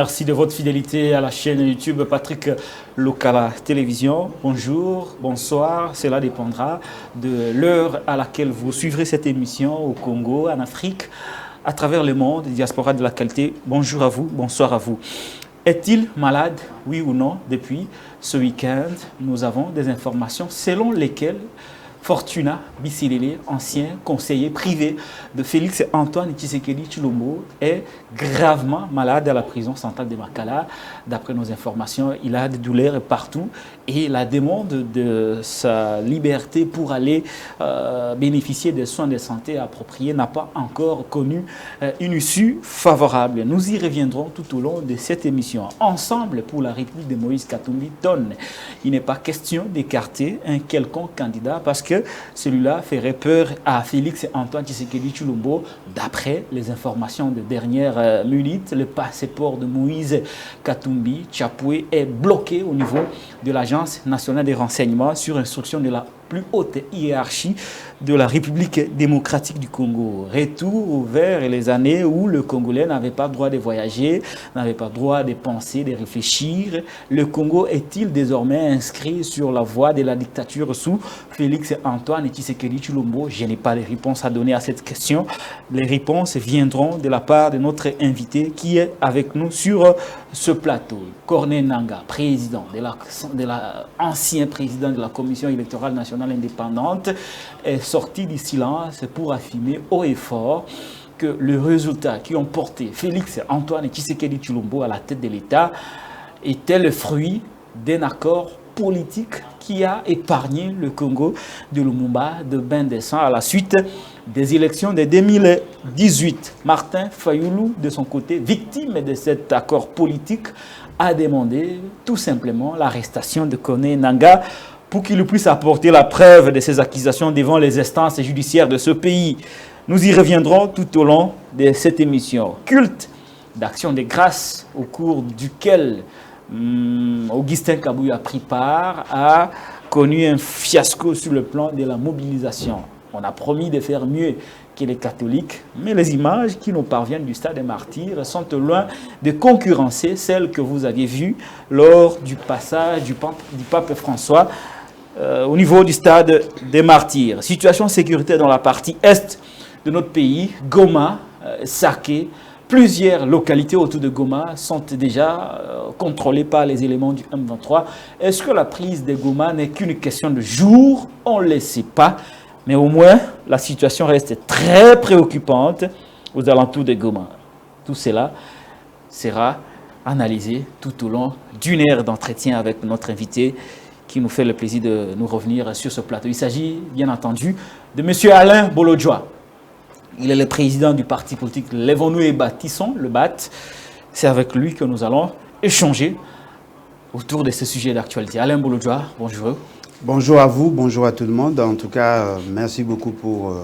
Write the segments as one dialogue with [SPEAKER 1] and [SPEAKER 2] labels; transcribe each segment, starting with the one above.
[SPEAKER 1] Merci de votre fidélité à la chaîne YouTube Patrick Lokala Télévision. Bonjour, bonsoir, cela dépendra de l'heure à laquelle vous suivrez cette émission au Congo, en Afrique, à travers le monde, diaspora de la qualité. Bonjour à vous, bonsoir à vous. Est-il malade, oui ou non? Depuis ce week-end, nous avons des informations selon lesquelles Fortuna Bisilele, ancien conseiller privé de Félix Antoine Tshisekedi Tshilombo, est gravement malade à la prison centrale de Makala. D'après nos informations, il a des douleurs partout et la demande de sa liberté pour aller bénéficier des soins de santé appropriés n'a pas encore connu une issue favorable. Nous y reviendrons tout au long de cette émission. Ensemble pour la République de Moïse Katumbi Tonne. Il n'est pas question d'écarter un quelconque candidat parce que celui-là ferait peur à Félix Antoine Tshisekedi Tshilombo. D'après les informations de dernière minute, le passeport de Moïse Katumbi Tchapoué est bloqué au niveau de l'Agence nationale des renseignements sur instruction de la plus haute hiérarchie de la République démocratique du Congo. Retour vers les années où le Congolais n'avait pas le droit de voyager, n'avait pas le droit de penser, de réfléchir. Le Congo est-il désormais inscrit sur la voie de la dictature sous Félix Antoine Tshisekedi Tshilombo? Je n'ai pas de réponse à donner à cette question. Les réponses viendront de la part de notre invité qui est avec nous sur ce plateau. Corneille Nangaa, président ancien président de la Commission électorale nationale indépendante, est sorti du silence pour affirmer haut et fort que le résultat qui ont porté Félix Antoine Tshisekedi Tshilombo à la tête de l'État était le fruit d'un accord politique qui a épargné le Congo de Lumumba de bain de sang à la suite des élections de 2018. Martin Fayoulou, de son côté, victime de cet accord politique, a demandé tout simplement l'arrestation de Corneille Nangaa pour qu'il puisse apporter la preuve de ses accusations devant les instances judiciaires de ce pays. Nous y reviendrons tout au long de cette émission. Culte d'action de grâce au cours duquel Augustin Kabuya a pris part, a connu un fiasco sur le plan de la mobilisation. On a promis de faire mieux que les catholiques, mais les images qui nous parviennent du stade des martyrs sont loin de concurrencer celles que vous aviez vues lors du passage du pape François au niveau du stade des martyrs. Situation sécuritaire dans la partie est de notre pays, Goma, Saké. Plusieurs localités autour de Goma sont déjà contrôlées par les éléments du M23. Est-ce que la prise de Goma n'est qu'une question de jours? On ne le sait pas. Mais au moins, la situation reste très préoccupante aux alentours de Goma. Tout cela sera analysé tout au long d'une heure d'entretien avec notre invité qui nous fait le plaisir de nous revenir sur ce plateau. Il s'agit, bien entendu, de M. Alain Bolodjoa. Il est le président du parti politique Lèvons-nous et bâtissons, le BAT. C'est avec lui que nous allons échanger autour de ce sujet d'actualité. Alain Bolodjoa, bonjour.
[SPEAKER 2] Bonjour à vous, bonjour à tout le monde. En tout cas, merci beaucoup pour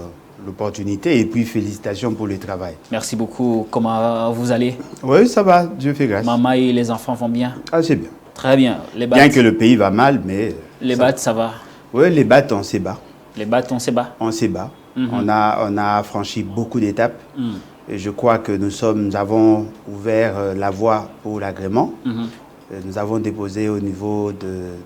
[SPEAKER 2] l'opportunité et puis félicitations pour le travail.
[SPEAKER 1] Merci beaucoup. Comment vous allez?
[SPEAKER 2] Oui, ça va, Dieu fait grâce.
[SPEAKER 1] Maman et les enfants vont bien?
[SPEAKER 2] Ah, c'est bien.
[SPEAKER 1] Très bien. Les
[SPEAKER 2] bien que le pays va mal, mais...
[SPEAKER 1] Les BAT, ça va?
[SPEAKER 2] Oui, les BAT, on s'est bat.
[SPEAKER 1] Les BAT, on s'est bat?
[SPEAKER 2] On s'est bat. On a franchi beaucoup d'étapes. Et je crois que nous avons ouvert la voie pour l'agrément. Nous avons déposé au niveau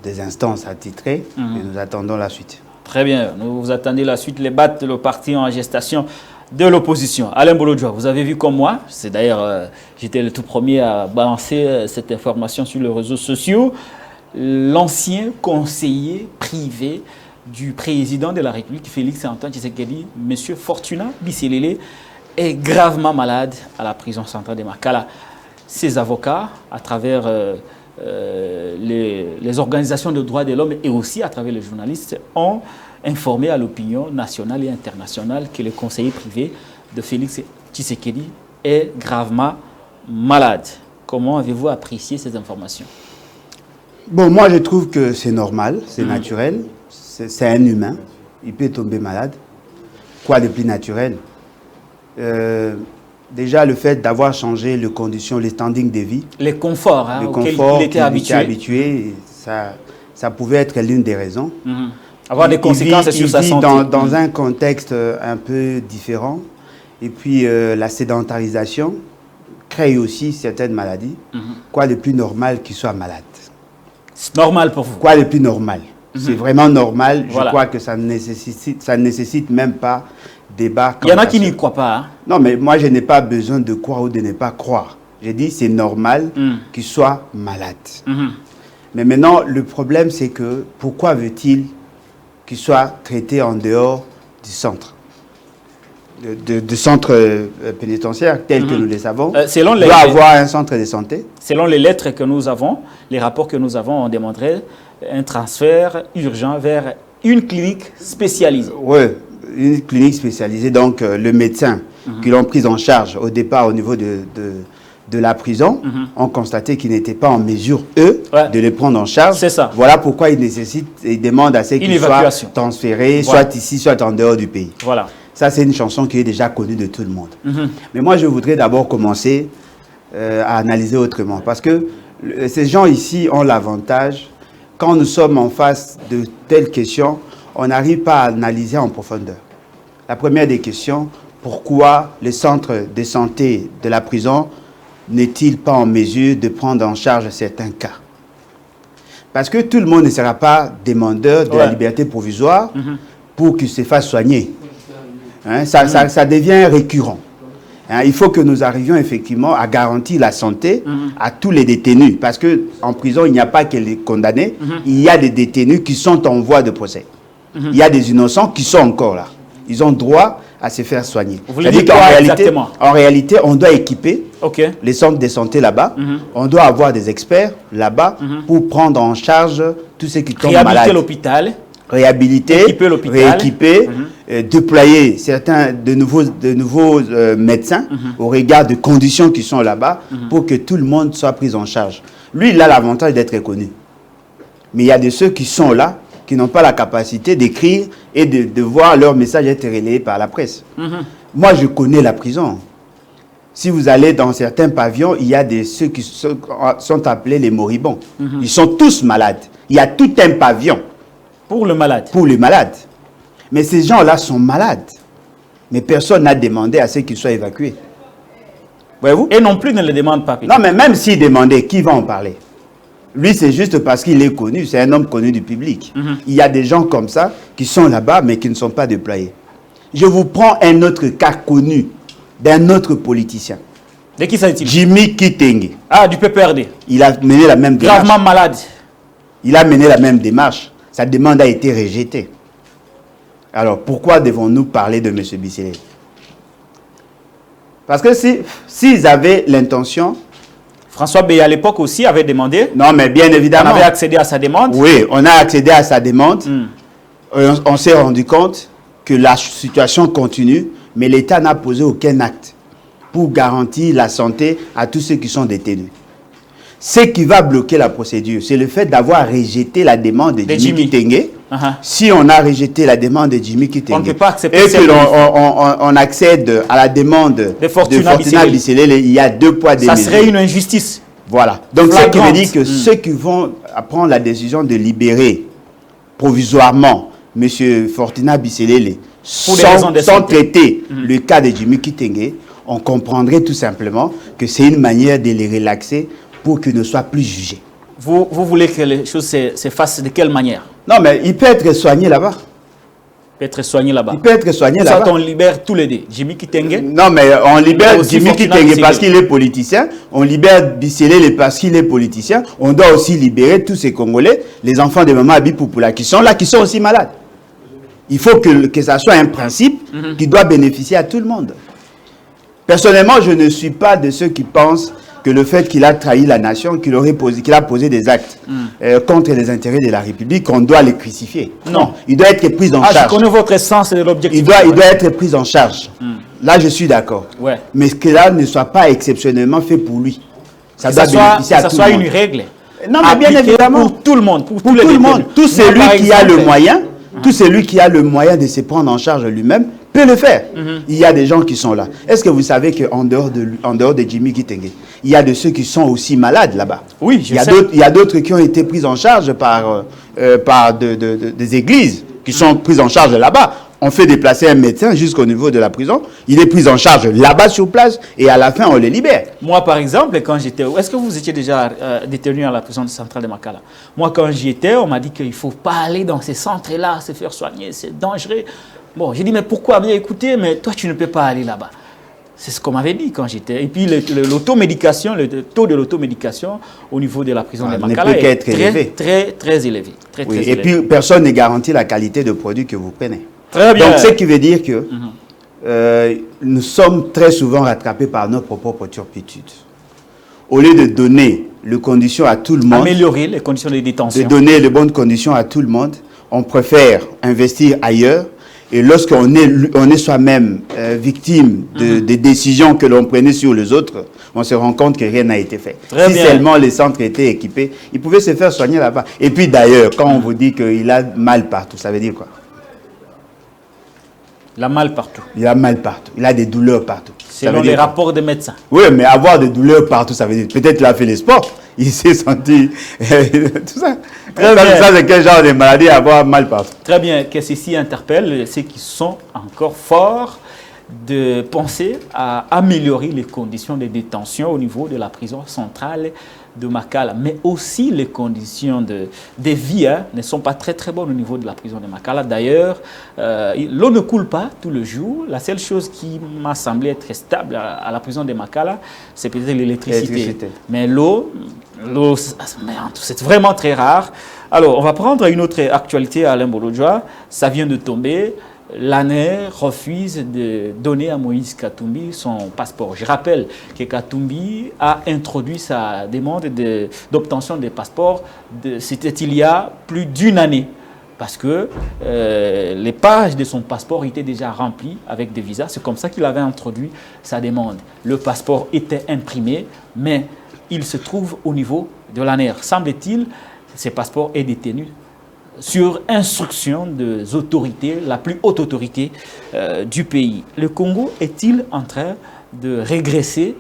[SPEAKER 2] des instances attitrées et nous attendons la suite.
[SPEAKER 1] Très bien. Vous attendez la suite. Les BAT, le parti en gestation de l'opposition. Alain Bolodjoa, vous avez vu comme moi, c'est d'ailleurs, j'étais le tout premier à balancer cette information sur les réseaux sociaux, l'ancien conseiller privé du président de la République, Félix Antoine Tshisekedi, M. Fortuna Bisilele, est gravement malade à la prison centrale de Makala. Ses avocats, à travers les organisations de droits de l'homme et aussi à travers les journalistes, ont informé à l'opinion nationale et internationale que le conseiller privé de Félix Tshisekedi est gravement malade. Comment avez-vous apprécié ces informations?
[SPEAKER 2] Bon, moi je trouve que c'est normal, c'est naturel, c'est un humain, il peut tomber malade. Quoi de plus naturel? Déjà, le fait d'avoir changé les conditions, les standings de vie.
[SPEAKER 1] Les conforts, hein, auxquels il était
[SPEAKER 2] habitué. Ça pouvait être l'une des raisons.
[SPEAKER 1] Avoir des conséquences sur sa santé.
[SPEAKER 2] Dans un contexte un peu différent. Et puis, la sédentarisation, crée aussi certaines maladies. Quoi de plus normal qu'il soit malade?
[SPEAKER 1] C'est normal pour vous?
[SPEAKER 2] Quoi de plus normal? C'est vraiment normal.
[SPEAKER 1] Voilà.
[SPEAKER 2] Je crois que ça ne nécessite même pas débat.
[SPEAKER 1] Il y en a qui n'y croient pas. Hein?
[SPEAKER 2] Non, mais moi, je n'ai pas besoin de croire ou de ne pas croire. J'ai dit c'est normal qu'il soit malade. Mais maintenant, le problème, c'est que pourquoi veut-il qu'il soit traité en dehors du centre de centre pénitentiaire tel que nous le savons? Il doit avoir un centre de santé.
[SPEAKER 1] Selon les lettres que nous avons, les rapports que nous avons ont démontré un transfert urgent vers une clinique spécialisée.
[SPEAKER 2] Oui, une clinique spécialisée. Donc, le médecin qui l'ont pris en charge au départ au niveau de la prison ont constaté qu'ils n'étaient pas en mesure, eux, de les prendre en charge.
[SPEAKER 1] C'est ça.
[SPEAKER 2] Voilà pourquoi ils demandent à ce qu'ils soient transférés, soit ici, soit en dehors du pays.
[SPEAKER 1] Voilà.
[SPEAKER 2] Ça, c'est une chanson qui est déjà connue de tout le monde. Mais moi, je voudrais d'abord commencer à analyser autrement. Parce que ces gens ici ont l'avantage, quand nous sommes en face de telles questions, on n'arrive pas à analyser en profondeur. La première des questions, pourquoi le centre de santé de la prison n'est-il pas en mesure de prendre en charge certains cas? Parce que tout le monde ne sera pas demandeur de la liberté provisoire pour qu'il se fasse soigner. Hein, ça devient récurrent. Hein, il faut que nous arrivions effectivement à garantir la santé à tous les détenus. Parce qu'en prison, il n'y a pas que les condamnés, il y a des détenus qui sont en voie de procès. Il y a des innocents qui sont encore là. Ils ont droit à se faire soigner.
[SPEAKER 1] C'est-à-dire qu'en
[SPEAKER 2] réalité, on doit équiper les centres de santé là-bas. On doit avoir des experts là-bas pour prendre en charge tous ceux qui tombent malades.
[SPEAKER 1] Réhabiliter l'hôpital.
[SPEAKER 2] Rééquiper, déployer certains de nouveaux médecins au regard des conditions qui sont là-bas pour que tout le monde soit pris en charge. Lui, il a l'avantage d'être reconnu. Mais il y a de ceux qui sont là, qui n'ont pas la capacité d'écrire et de voir leur message être relayé par la presse. Moi, je connais la prison. Si vous allez dans certains pavillons, il y a ceux qui sont appelés les moribonds. Ils sont tous malades. Il y a tout un pavillon.
[SPEAKER 1] Pour le malade.
[SPEAKER 2] Pour les malades. Mais ces gens-là sont malades. Mais personne n'a demandé à ce qu'ils soient évacués. Voyez-vous?
[SPEAKER 1] Et non plus ne le demande pas.
[SPEAKER 2] Non, mais même s'il demandait, qui va en parler? Lui, c'est juste parce qu'il est connu. C'est un homme connu du public. Il y a des gens comme ça qui sont là-bas, mais qui ne sont pas déployés. Je vous prends un autre cas connu d'un autre politicien.
[SPEAKER 1] De qui s'agit-il?
[SPEAKER 2] Jimmy Kitenge.
[SPEAKER 1] Ah, du PPRD.
[SPEAKER 2] Il a mené la même démarche.
[SPEAKER 1] Gravement malade. Il
[SPEAKER 2] a mené la même démarche. Sa demande a été rejetée. Alors, pourquoi devons-nous parler de M. Bisséléli? Parce que s'ils avaient l'intention...
[SPEAKER 1] François Béya, à l'époque aussi, avait demandé...
[SPEAKER 2] Non, mais bien évidemment...
[SPEAKER 1] On avait accédé à sa demande.
[SPEAKER 2] Oui, on a accédé à sa demande. On s'est rendu compte que la situation continue, mais l'État n'a posé aucun acte pour garantir la santé à tous ceux qui sont détenus. Ce qui va bloquer la procédure, c'est le fait d'avoir rejeté la demande de Jimmy Kitenge. Si on a rejeté la demande de Jimmy Kitenge,
[SPEAKER 1] on ne peut pas accepter
[SPEAKER 2] et que on accède à la demande de Fortuna Bisséléli, il y a deux poids, deux mesures.
[SPEAKER 1] Ça serait une injustice.
[SPEAKER 2] Voilà. Donc, ce qui veut dire que ceux qui vont prendre la décision de libérer provisoirement M. Fortuna Bisséléli sans traiter le cas de Jimmy Kitenge, on comprendrait tout simplement que c'est une manière de les relaxer pour qu'ils ne soient plus jugés.
[SPEAKER 1] Vous voulez que les choses se fassent de quelle manière?
[SPEAKER 2] Non, mais il peut être soigné là-bas.
[SPEAKER 1] Il peut être soigné là-bas.
[SPEAKER 2] Il peut être soigné là-bas.
[SPEAKER 1] On libère tous les deux. Jimmy Kitenge.
[SPEAKER 2] Non, mais on libère Jimmy Kitenge parce qu'il est politicien. On libère Bisséléli parce qu'il est politicien. On doit aussi libérer tous ces Congolais, les enfants de Maman Abi Poupoula qui sont là, qui sont aussi malades. Il faut que ça soit un principe qui doit bénéficier à tout le monde. Personnellement, je ne suis pas de ceux qui pensent que le fait qu'il a trahi la nation, qu'il a posé des actes contre les intérêts de la République, on doit les crucifier. Non, il doit être pris en charge.
[SPEAKER 1] Je connais votre sens et l'objectif.
[SPEAKER 2] Il doit être pris en charge. Là, je suis d'accord. Ouais. Mais que là ne soit pas exceptionnellement fait pour lui. Ça doit bénéficier à tout le monde. Que ça soit une
[SPEAKER 1] règle.
[SPEAKER 2] Non, mais bien évidemment.
[SPEAKER 1] Pour tout le monde. Pour
[SPEAKER 2] tout le monde. Tout celui qui a le moyen, tout celui qui a le moyen de se prendre en charge lui-même, peut le faire. Il y a des gens qui sont là. Est-ce que vous savez qu'en dehors de Jimmy Kitenge, il y a de ceux qui sont aussi malades là-bas?
[SPEAKER 1] Oui, je sais.
[SPEAKER 2] Il y a d'autres qui ont été pris en charge par des églises, qui sont prises en charge là-bas. On fait déplacer un médecin jusqu'au niveau de la prison. Il est pris en charge là-bas sur place et à la fin, on le libère.
[SPEAKER 1] Moi, par exemple, quand j'étais... Est-ce que vous étiez déjà détenu à la prison centrale de Makala? Moi, quand j'y étais, on m'a dit qu'il ne faut pas aller dans ces centres-là, se faire soigner, c'est dangereux. Bon, j'ai dit, mais pourquoi? Bien écoutez, mais toi, tu ne peux pas aller là-bas. C'est ce qu'on m'avait dit quand j'étais. Et puis, l'automédication, le taux de l'automédication au niveau de la prison de Makala est très élevé.
[SPEAKER 2] Et puis, personne n'est garanti la qualité de produit que vous prenez.
[SPEAKER 1] Très bien.
[SPEAKER 2] Donc, ce qui veut dire que nous sommes très souvent rattrapés par notre propre turpitude. Au lieu de donner les conditions à tout le monde,
[SPEAKER 1] améliorer les conditions de détention,
[SPEAKER 2] de donner les bonnes conditions à tout le monde, on préfère investir ailleurs. Et lorsqu'on est soi-même victime des décisions que l'on prenait sur les autres, on se rend compte que rien n'a été fait. Si seulement les centres étaient équipés, ils pouvaient se faire soigner là-bas. Et puis d'ailleurs, quand on vous dit qu'il a mal partout, ça veut dire quoi?
[SPEAKER 1] Il a mal partout.
[SPEAKER 2] Il a mal partout. Il a des douleurs partout.
[SPEAKER 1] Selon les rapports des médecins.
[SPEAKER 2] Oui, mais avoir des douleurs partout, ça veut dire peut-être qu'il a fait les sports. Il s'est senti... tout ça. Ça, c'est quel genre de maladie, avoir mal partout.
[SPEAKER 1] Très bien. Que ceci interpelle ceux qui sont encore forts de penser à améliorer les conditions de détention au niveau de la prison centrale de Makala. Mais aussi les conditions de vie ne sont pas très bonnes au niveau de la prison de Makala. D'ailleurs, l'eau ne coule pas tout le jour. La seule chose qui m'a semblé être stable à la prison de Makala, c'est peut-être l'électricité. Mais l'eau, c'est vraiment très rare. Alors, on va prendre une autre actualité à Alain Bolodjoa. Ça vient de tomber. L'ANER refuse de donner à Moïse Katumbi son passeport. Je rappelle que Katumbi a introduit sa demande d'obtention des passeports, c'était il y a plus d'une année, parce que les pages de son passeport étaient déjà remplies avec des visas. C'est comme ça qu'il avait introduit sa demande. Le passeport était imprimé, mais il se trouve au niveau de l'ANER. Semble-t-il, ce passeport est détenu sur instruction des autorités, la plus haute autorité du pays. Le Congo est-il en train de régresser,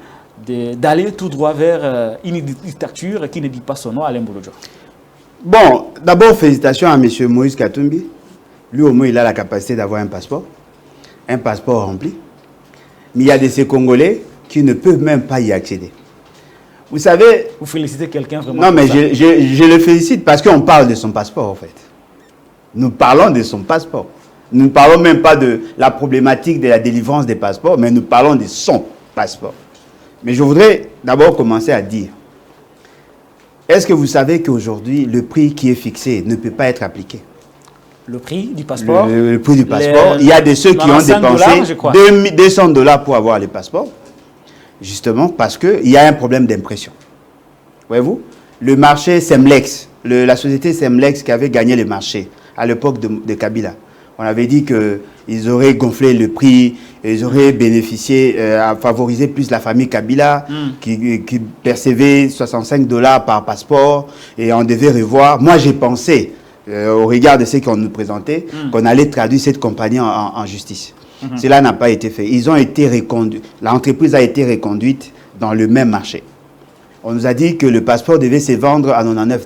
[SPEAKER 1] d'aller tout droit vers une dictature qui ne dit pas son nom, Alain Bolodjoa?
[SPEAKER 2] Bon, d'abord, félicitations à M. Moïse Katumbi. Lui, au moins, il a la capacité d'avoir un passeport rempli. Mais il y a de ces Congolais qui ne peuvent même pas y accéder. Vous savez...
[SPEAKER 1] Vous félicitez quelqu'un vraiment?
[SPEAKER 2] Non, mais je le félicite parce qu'on parle de son passeport, en fait. Nous parlons de son passeport. Nous ne parlons même pas de la problématique de la délivrance des passeports, mais nous parlons de son passeport. Mais je voudrais d'abord commencer à dire, est-ce que vous savez qu'aujourd'hui, le prix qui est fixé ne peut pas être appliqué?
[SPEAKER 1] Le prix du passeport?
[SPEAKER 2] Le prix du passeport. Il y a de ceux qui ont dépensé $200 pour avoir les passeports. Justement parce qu'il y a un problème d'impression. Voyez-vous, le marché Semlex, la société Semlex qui avait gagné le marché à l'époque de Kabila, on avait dit qu'ils auraient gonflé le prix, ils auraient bénéficié à favoriser plus la famille Kabila qui percevait $65 par passeport et on devait revoir. Moi, j'ai pensé, au regard de ce qu'on nous présentait, qu'on allait traduire cette compagnie en justice. Cela n'a pas été fait. Ils ont été reconduits. L'entreprise a été reconduite dans le même marché. On nous a dit que le passeport devait se vendre à $99.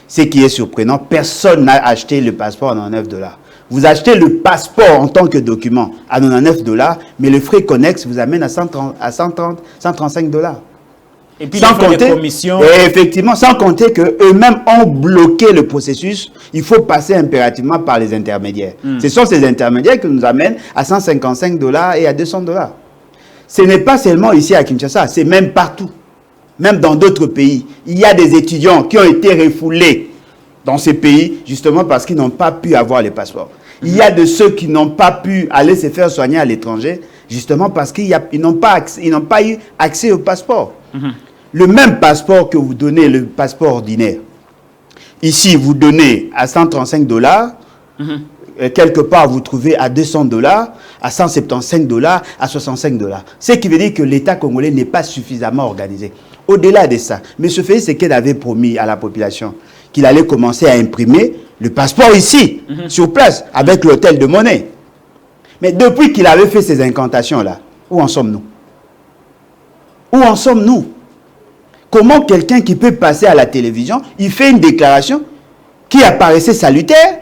[SPEAKER 2] Ce qui est surprenant, personne n'a acheté le passeport à $99. Vous achetez le passeport en tant que document à $99, mais le frais connexe vous amène à $135.
[SPEAKER 1] Et puis sans compter les commissions.
[SPEAKER 2] Et effectivement, sans compter qu'eux-mêmes ont bloqué le processus, il faut passer impérativement par les intermédiaires. Ce sont ces intermédiaires qui nous amènent à $155 et à $200. Ce n'est pas seulement ici à Kinshasa, c'est même partout. Même dans d'autres pays. Il y a des étudiants qui ont été refoulés dans ces pays, justement parce qu'ils n'ont pas pu avoir les passeports. Il y a de ceux qui n'ont pas pu aller se faire soigner à l'étranger, justement parce qu'ils n'ont pas eu accès au passeport. Le même passeport que vous donnez, le passeport ordinaire, ici vous donnez à $135, quelque part vous trouvez à $200, à $175, à $65. Ce qui veut dire que l'État congolais n'est pas suffisamment organisé. Au-delà de ça, M. Félix Tshisekedi avait promis à la population qu'il allait commencer à imprimer le passeport ici, sur place, avec l'hôtel de monnaie. Mais depuis qu'il avait fait ces incantations-là, où en sommes-nous? Où en sommes-nous? Comment quelqu'un qui peut passer à la télévision, il fait une déclaration qui apparaissait salutaire,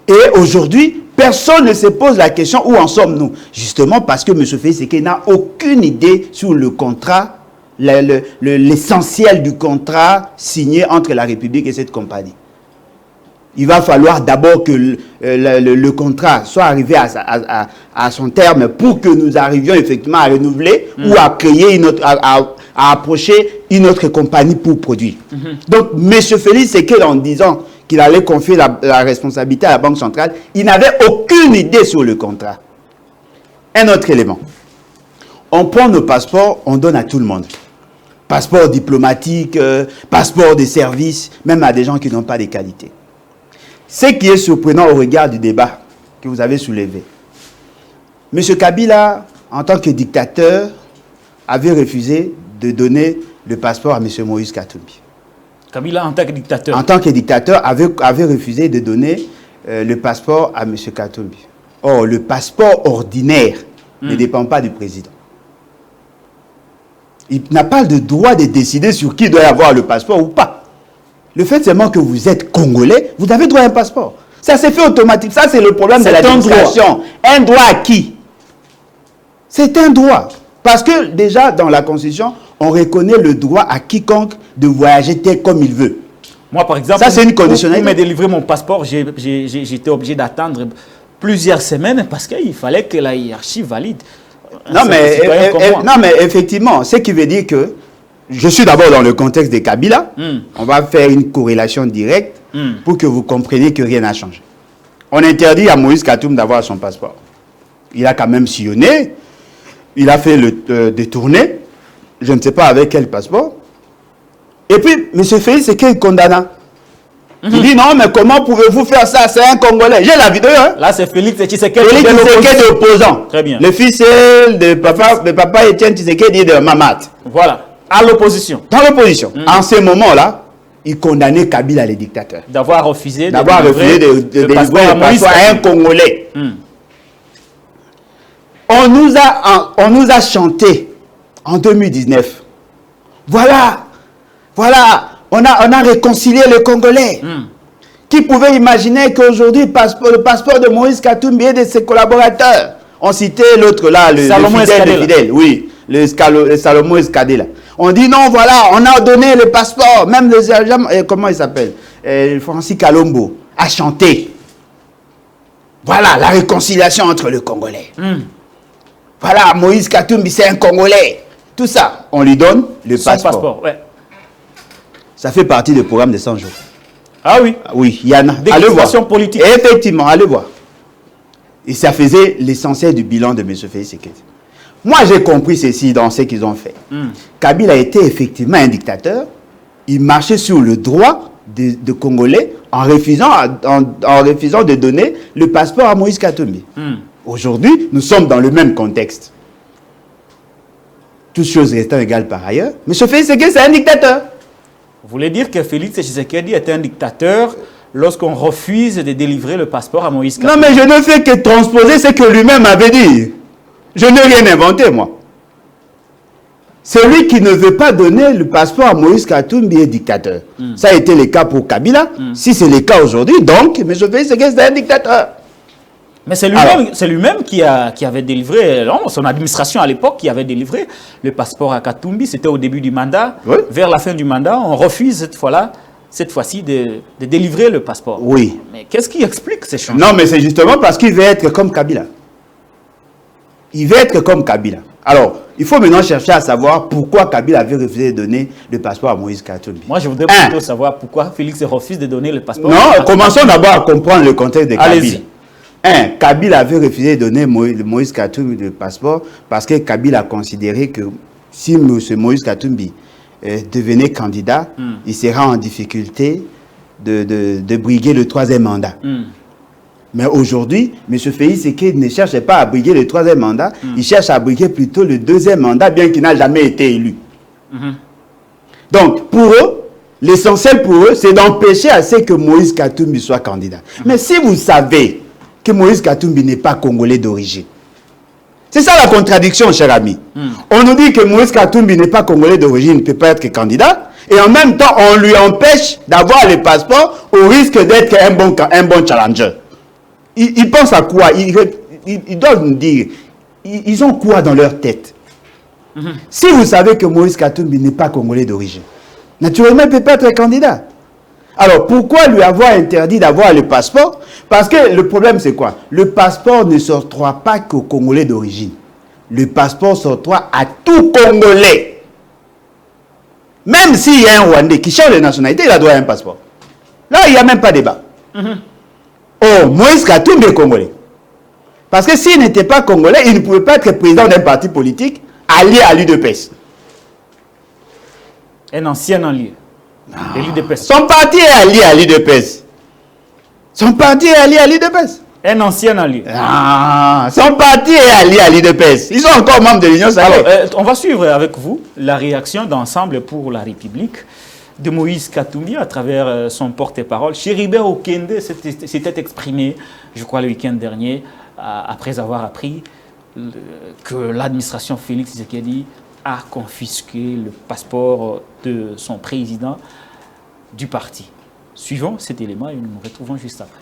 [SPEAKER 2] et aujourd'hui, Personne ne se pose la question où en sommes-nous. Justement parce que M. Félix Tshisekedi n'a aucune idée sur le contrat, l'essentiel du contrat signé entre la République et cette compagnie. Il va falloir d'abord que le contrat soit arrivé à son terme pour que nous arrivions effectivement à renouveler ou à créer à approcher une autre compagnie pour produire. Donc, M. Félix Tshisekedi, en disant qu'il allait confier la responsabilité à la Banque centrale, il n'avait aucune idée sur le contrat. Un autre élément. On prend nos passeports, on donne à tout le monde. Passeport diplomatique, passeport de service, même à des gens qui n'ont pas de qualité. Ce qui est surprenant au regard du débat que vous avez soulevé, M. Kabila, en tant que dictateur, avait refusé de donner le passeport à M. Moïse Katumbi.
[SPEAKER 1] Kabila, en tant que dictateur.
[SPEAKER 2] En tant que dictateur, avait refusé de donner le passeport à M. Katumbi. Or, le passeport ordinaire ne dépend pas du président. Il n'a pas le droit de décider sur qui doit avoir le passeport ou pas. Le fait seulement que vous êtes Congolais, vous avez droit à un passeport. Ça s'est fait automatique. Ça, c'est le problème de l'administration. Un droit à qui? C'est un droit. Parce que déjà, dans la Constitution, on reconnaît le droit à quiconque de voyager tel comme il veut.
[SPEAKER 1] Moi, par exemple,
[SPEAKER 2] ça, c'est une conditionnalité.
[SPEAKER 1] Pour me délivrer mon passeport, j'étais obligé d'attendre plusieurs semaines parce qu'il fallait que la hiérarchie valide.
[SPEAKER 2] Non mais effectivement, ce qui veut dire que je suis d'abord dans le contexte de Kabila. On va faire une corrélation directe pour que vous compreniez que rien n'a changé. On interdit à Moïse Katumbi d'avoir son passeport. Il a quand même sillonné. Il a fait des tournées. Je ne sais pas avec quel passeport. Et puis, M. Félix Tshisekedi est condamné. Il dit non, mais comment pouvez-vous faire ça? C'est un Congolais. J'ai la vidéo. Hein?
[SPEAKER 1] Là, c'est Félix Tshisekedi.
[SPEAKER 2] Félix Tshisekedi est opposant.
[SPEAKER 1] Très bien.
[SPEAKER 2] Le fils de papa Etienne Tshisekedi de Mamat.
[SPEAKER 1] Voilà. À l'opposition.
[SPEAKER 2] Dans l'opposition. En ce moment-là, il condamnait Kabila, le dictateur.
[SPEAKER 1] D'avoir refusé
[SPEAKER 2] de délivrer le passeport à un Congolais. On nous a chanté en 2019. Voilà. On a réconcilié les Congolais. Qui pouvait imaginer qu'aujourd'hui, le passeport de Moïse Katumbi et de ses collaborateurs, on citait l'autre là, le fidèle, oui, le Salomon Escadé. On dit non, voilà, on a donné le passeport, même le comment il s'appelle, Francis Kalombo, a chanté. Voilà, la réconciliation entre les Congolais. Voilà, Moïse Katumbi, c'est un Congolais. Tout ça, on lui donne le passeport.
[SPEAKER 1] Ouais.
[SPEAKER 2] Ça fait partie du programme de 100 jours.
[SPEAKER 1] Ah oui?
[SPEAKER 2] Oui, il y en a. Allez voir.
[SPEAKER 1] Politique.
[SPEAKER 2] Effectivement, allez voir. Et ça faisait l'essentiel du bilan de M. Félix Tshisekedi. Moi, j'ai compris ceci dans ce qu'ils ont fait. Kabila était effectivement un dictateur. Il marchait sur le droit de Congolais en refusant de donner le passeport à Moïse Katumbi. Aujourd'hui, nous sommes dans le même contexte. Toutes choses restant égales par ailleurs. M. Félix Tshisekedi, c'est un dictateur.
[SPEAKER 1] Vous voulez dire que Félix Tshisekedi est un dictateur lorsqu'on refuse de délivrer le passeport à Moïse Katumbi?
[SPEAKER 2] Non, mais je ne fais que transposer ce que lui-même avait dit. Je n'ai rien inventé, moi. Celui qui ne veut pas donner le passeport à Moïse Katumbi est dictateur. Ça a été le cas pour Kabila. Si c'est le cas aujourd'hui, donc, M. Félix Tshisekedi, c'est un dictateur.
[SPEAKER 1] Mais c'est lui-même qui avait délivré, non, son administration à l'époque qui avait délivré le passeport à Katumbi. C'était au début du mandat. Oui. Vers la fin du mandat, on refuse cette fois-ci de délivrer le passeport.
[SPEAKER 2] Oui.
[SPEAKER 1] Mais qu'est-ce qui explique ces changements?
[SPEAKER 2] Non, mais c'est justement parce qu'il veut être comme Kabila. Il veut être comme Kabila. Alors, il faut maintenant chercher à savoir pourquoi Kabila avait refusé de donner le passeport à Moïse Katumbi.
[SPEAKER 1] Moi, je voudrais plutôt savoir pourquoi Félix refuse de donner le passeport.
[SPEAKER 2] Non, commençons d'abord à comprendre le contexte de Kabila. Kabila avait refusé de donner Moïse Katumbi le passeport parce que Kabila a considéré que si M. Moïse Katumbi devenait candidat, il sera en difficulté de briguer le 3e mandat. Mais aujourd'hui, M. Félix Tshisekedi ne cherche pas à briguer le 3e mandat, il cherche à briguer plutôt le 2e mandat, bien qu'il n'a jamais été élu. Donc, pour eux, l'essentiel pour eux, c'est d'empêcher à ce que Moïse Katumbi soit candidat. Mais si vous savez que Moïse Katumbi n'est pas congolais d'origine. C'est ça la contradiction, cher ami. On nous dit que Moïse Katumbi n'est pas congolais d'origine, ne peut pas être candidat, et en même temps, on lui empêche d'avoir le passeport au risque d'être un bon challenger. ils pensent à quoi? Ils doivent nous dire, ils ont quoi dans leur tête? Si vous savez que Moïse Katumbi n'est pas congolais d'origine, naturellement, il ne peut pas être candidat. Alors, pourquoi lui avoir interdit d'avoir le passeport? Parce que le problème, c'est quoi? Le passeport ne s'octroie pas qu'aux Congolais d'origine. Le passeport s'octroie à tout Congolais. Même s'il y a un Rwandais qui change de nationalité, il a droit à un passeport. Là, il n'y a même pas débat. Oh, Moïse Katumbi est congolais. Parce que s'il n'était pas congolais, il ne pouvait pas être président d'un parti politique allié à l'UDPS.
[SPEAKER 1] Un ancien allié.
[SPEAKER 2] Son parti est allié à l'UDPS. Son parti est allié à l'UDPS.
[SPEAKER 1] Un ancien allié.
[SPEAKER 2] Son parti est allié à l'UDPS. Ils sont encore membres de l'Union sacrée.
[SPEAKER 1] Alors, on va suivre avec vous la réaction d'Ensemble pour la République de Moïse Katumbi à travers son porte-parole. Chéribert Okende s'était exprimé, je crois, le week-end dernier, après avoir appris que l'administration Félix Tshisekedi a confisqué le passeport de son président du parti. Suivons cet élément et nous nous retrouvons juste après.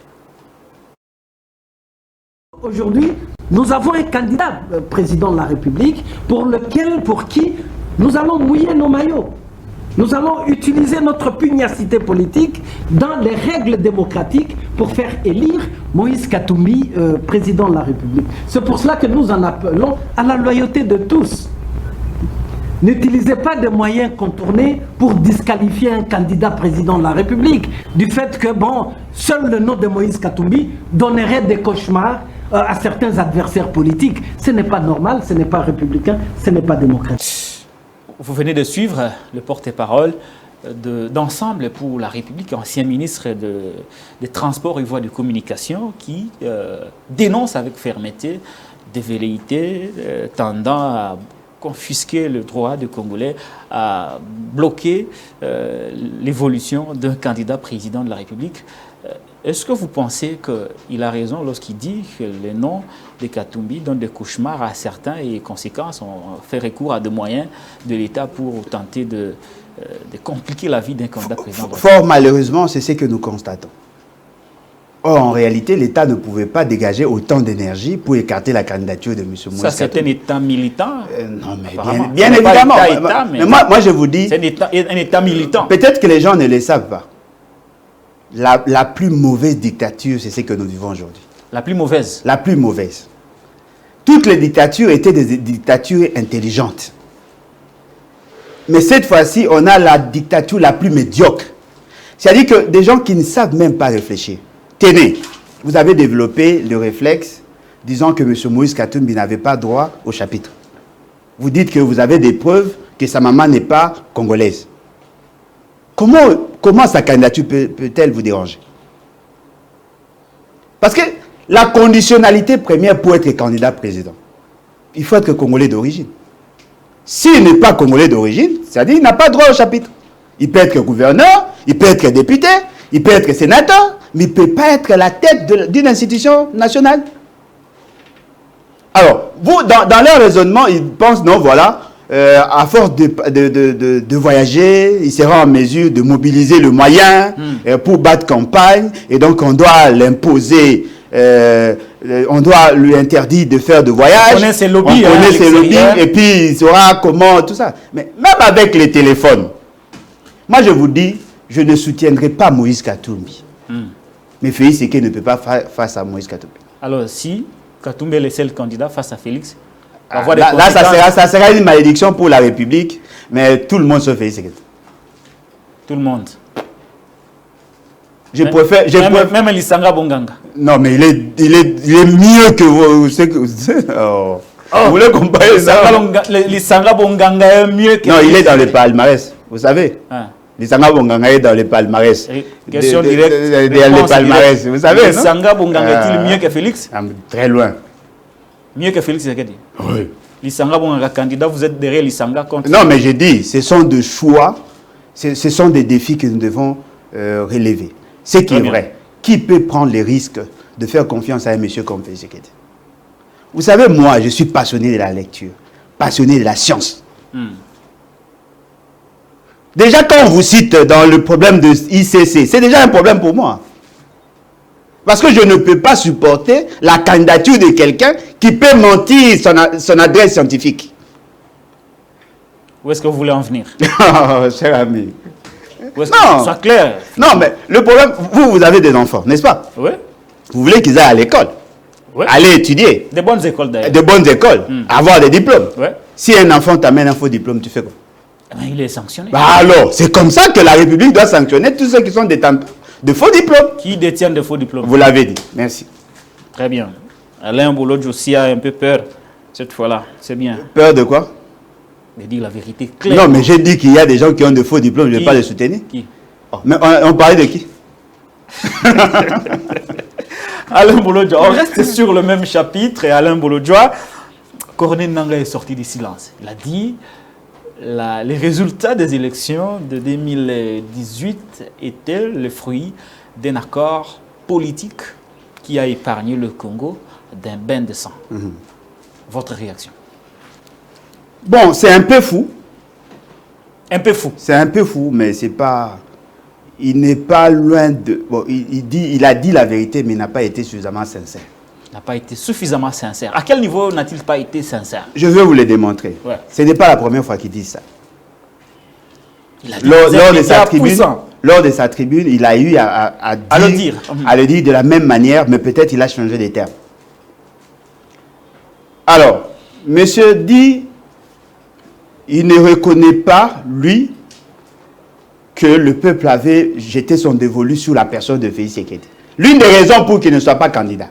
[SPEAKER 3] Aujourd'hui, nous avons un candidat président de la République pour qui nous allons mouiller nos maillots. Nous allons utiliser notre pugnacité politique dans les règles démocratiques pour faire élire Moïse Katumbi président de la République. C'est pour cela que nous en appelons à la loyauté de tous. N'utilisez pas de moyens contournés pour disqualifier un candidat président de la République du fait que, bon, seul le nom de Moïse Katumbi donnerait des cauchemars à certains adversaires politiques. Ce n'est pas normal, ce n'est pas républicain, ce n'est pas démocratique.
[SPEAKER 1] Vous venez de suivre le porte-parole d'Ensemble pour la République, ancien ministre des Transports et Voies de Communication, qui dénonce avec fermeté des velléités tendant à confisquer le droit des Congolais à bloquer l'évolution d'un candidat président de la République. Est-ce que vous pensez qu'il a raison lorsqu'il dit que les noms de Katumbi donnent des cauchemars à certains et conséquences on fait recours à des moyens de l'État pour tenter de compliquer la vie d'un candidat président?
[SPEAKER 2] Fort malheureusement, c'est ce que nous constatons. Or, en réalité, l'État ne pouvait pas dégager autant d'énergie pour écarter la candidature de M. Moïse Katumbi.
[SPEAKER 1] Ça, c'est un État militant?
[SPEAKER 2] Non, mais bien évidemment. Mais moi, je vous dis...
[SPEAKER 1] C'est un État militant.
[SPEAKER 2] Peut-être que les gens ne le savent pas. La plus mauvaise dictature, c'est ce que nous vivons aujourd'hui.
[SPEAKER 1] La plus mauvaise? La
[SPEAKER 2] plus mauvaise. Toutes les dictatures étaient des dictatures intelligentes. Mais cette fois-ci, on a la dictature la plus médiocre. C'est-à-dire que des gens qui ne savent même pas réfléchir. Tenez, vous avez développé le réflexe disant que M. Moïse Katumbi n'avait pas droit au chapitre. Vous dites que vous avez des preuves que sa maman n'est pas congolaise. Comment sa candidature peut-elle vous déranger? Parce que la conditionnalité première pour être candidat président, il faut être congolais d'origine. S'il n'est pas congolais d'origine, c'est-à-dire qu'il n'a pas droit au chapitre. Il peut être gouverneur, il peut être député, il peut être sénateur, mais il ne peut pas être la tête d'une institution nationale. Alors, vous, dans leur raisonnement, ils pensent, non, voilà, à force de voyager, il sera en mesure de mobiliser le moyen pour battre campagne, et donc on doit l'imposer, on doit lui interdire de faire de voyage.
[SPEAKER 1] On connaît ses lobbies,
[SPEAKER 2] et puis il saura comment, tout ça. Mais même avec les téléphones, moi je vous dis, je ne soutiendrai pas Moïse Katumbi. Mais Félix Tshisekedi ne peut pas faire face à Moïse Katumbi.
[SPEAKER 1] Alors si Katumbi est le seul candidat face à Félix,
[SPEAKER 2] là ça sera une malédiction pour la République, mais tout le monde sauf Félix Tshisekedi.
[SPEAKER 1] Tout le monde.
[SPEAKER 2] Même
[SPEAKER 1] Lisanga Bonganga.
[SPEAKER 2] Non, mais il est mieux que vous. Vous voulez comparer ça?
[SPEAKER 1] Lisanga Bonganga est mieux que...
[SPEAKER 2] Non, il est dans le palmarès, vous savez. Lisanga Bonganga est dans le palmarès.
[SPEAKER 1] Question directe.
[SPEAKER 2] Dans le palmarès, vous savez, non?
[SPEAKER 1] Lisanga Bonganga est-il mieux que Félix?
[SPEAKER 2] Très loin.
[SPEAKER 1] Mieux que Félix Tshisekedi?
[SPEAKER 2] Oui.
[SPEAKER 1] Lisanga Bonganga candidat, vous êtes derrière Lisanga contre...
[SPEAKER 2] Non, mais j'ai dit, ce sont des choix, ce sont des défis que nous devons relever. Ce qui est vrai. Qui peut prendre les risques de faire confiance à un monsieur comme Félix Tshisekedi? Vous savez, moi, je suis passionné de la lecture, passionné de la science. Déjà, quand on vous cite dans le problème de ICC, c'est déjà un problème pour moi. Parce que je ne peux pas supporter la candidature de quelqu'un qui peut mentir son adresse scientifique.
[SPEAKER 1] Où est-ce que vous voulez en venir?
[SPEAKER 2] Cher ami.
[SPEAKER 1] Non, soit clair.
[SPEAKER 2] Non, mais le problème, vous avez des enfants, n'est-ce pas?
[SPEAKER 1] Oui.
[SPEAKER 2] Vous voulez qu'ils aillent à l'école, aller étudier.
[SPEAKER 1] Des bonnes écoles d'ailleurs.
[SPEAKER 2] De bonnes écoles, avoir des diplômes.
[SPEAKER 1] Ouais.
[SPEAKER 2] Si un enfant t'amène un faux diplôme, tu fais quoi?
[SPEAKER 1] Il est sanctionné.
[SPEAKER 2] Bah alors, c'est comme ça que la République doit sanctionner tous ceux qui sont détenteurs de faux diplômes.
[SPEAKER 1] Qui détiennent de faux diplômes?
[SPEAKER 2] Vous l'avez dit. Merci.
[SPEAKER 1] Très bien. Alain Bolodjo aussi a un peu peur cette fois-là. C'est bien.
[SPEAKER 2] Peur de quoi?
[SPEAKER 1] De dire la vérité claire.
[SPEAKER 2] Non, mais j'ai dit qu'il y a des gens qui ont de faux diplômes, je ne vais pas les soutenir.
[SPEAKER 1] Qui?
[SPEAKER 2] Oh, mais on parlait de qui?
[SPEAKER 1] Alain Bolodjo. On reste sur le même chapitre et Alain Bolodjo, Corneille Nangaa est sorti du silence. Il a dit les résultats des élections de 2018 étaient le fruit d'un accord politique qui a épargné le Congo d'un bain de sang. Votre réaction?
[SPEAKER 2] Bon, c'est un peu fou.
[SPEAKER 1] Un peu fou.
[SPEAKER 2] C'est un peu fou, mais c'est pas... Il n'est pas loin de... Bon, il a dit la vérité, mais il n'a pas été suffisamment sincère.
[SPEAKER 1] Il n'a pas été suffisamment sincère. À quel niveau n'a-t-il pas été sincère?
[SPEAKER 2] Je vais vous le démontrer.
[SPEAKER 1] Ouais.
[SPEAKER 2] Ce n'est pas la première fois qu'il dit ça.
[SPEAKER 1] Il a dit
[SPEAKER 2] lors de sa tribune, il a eu à le dire de la même manière, mais peut-être il a changé des termes. Alors, monsieur dit, il ne reconnaît pas, lui, que le peuple avait jeté son dévolu sur la personne de Félix Tshisekedi. L'une des raisons pour qu'il ne soit pas candidat.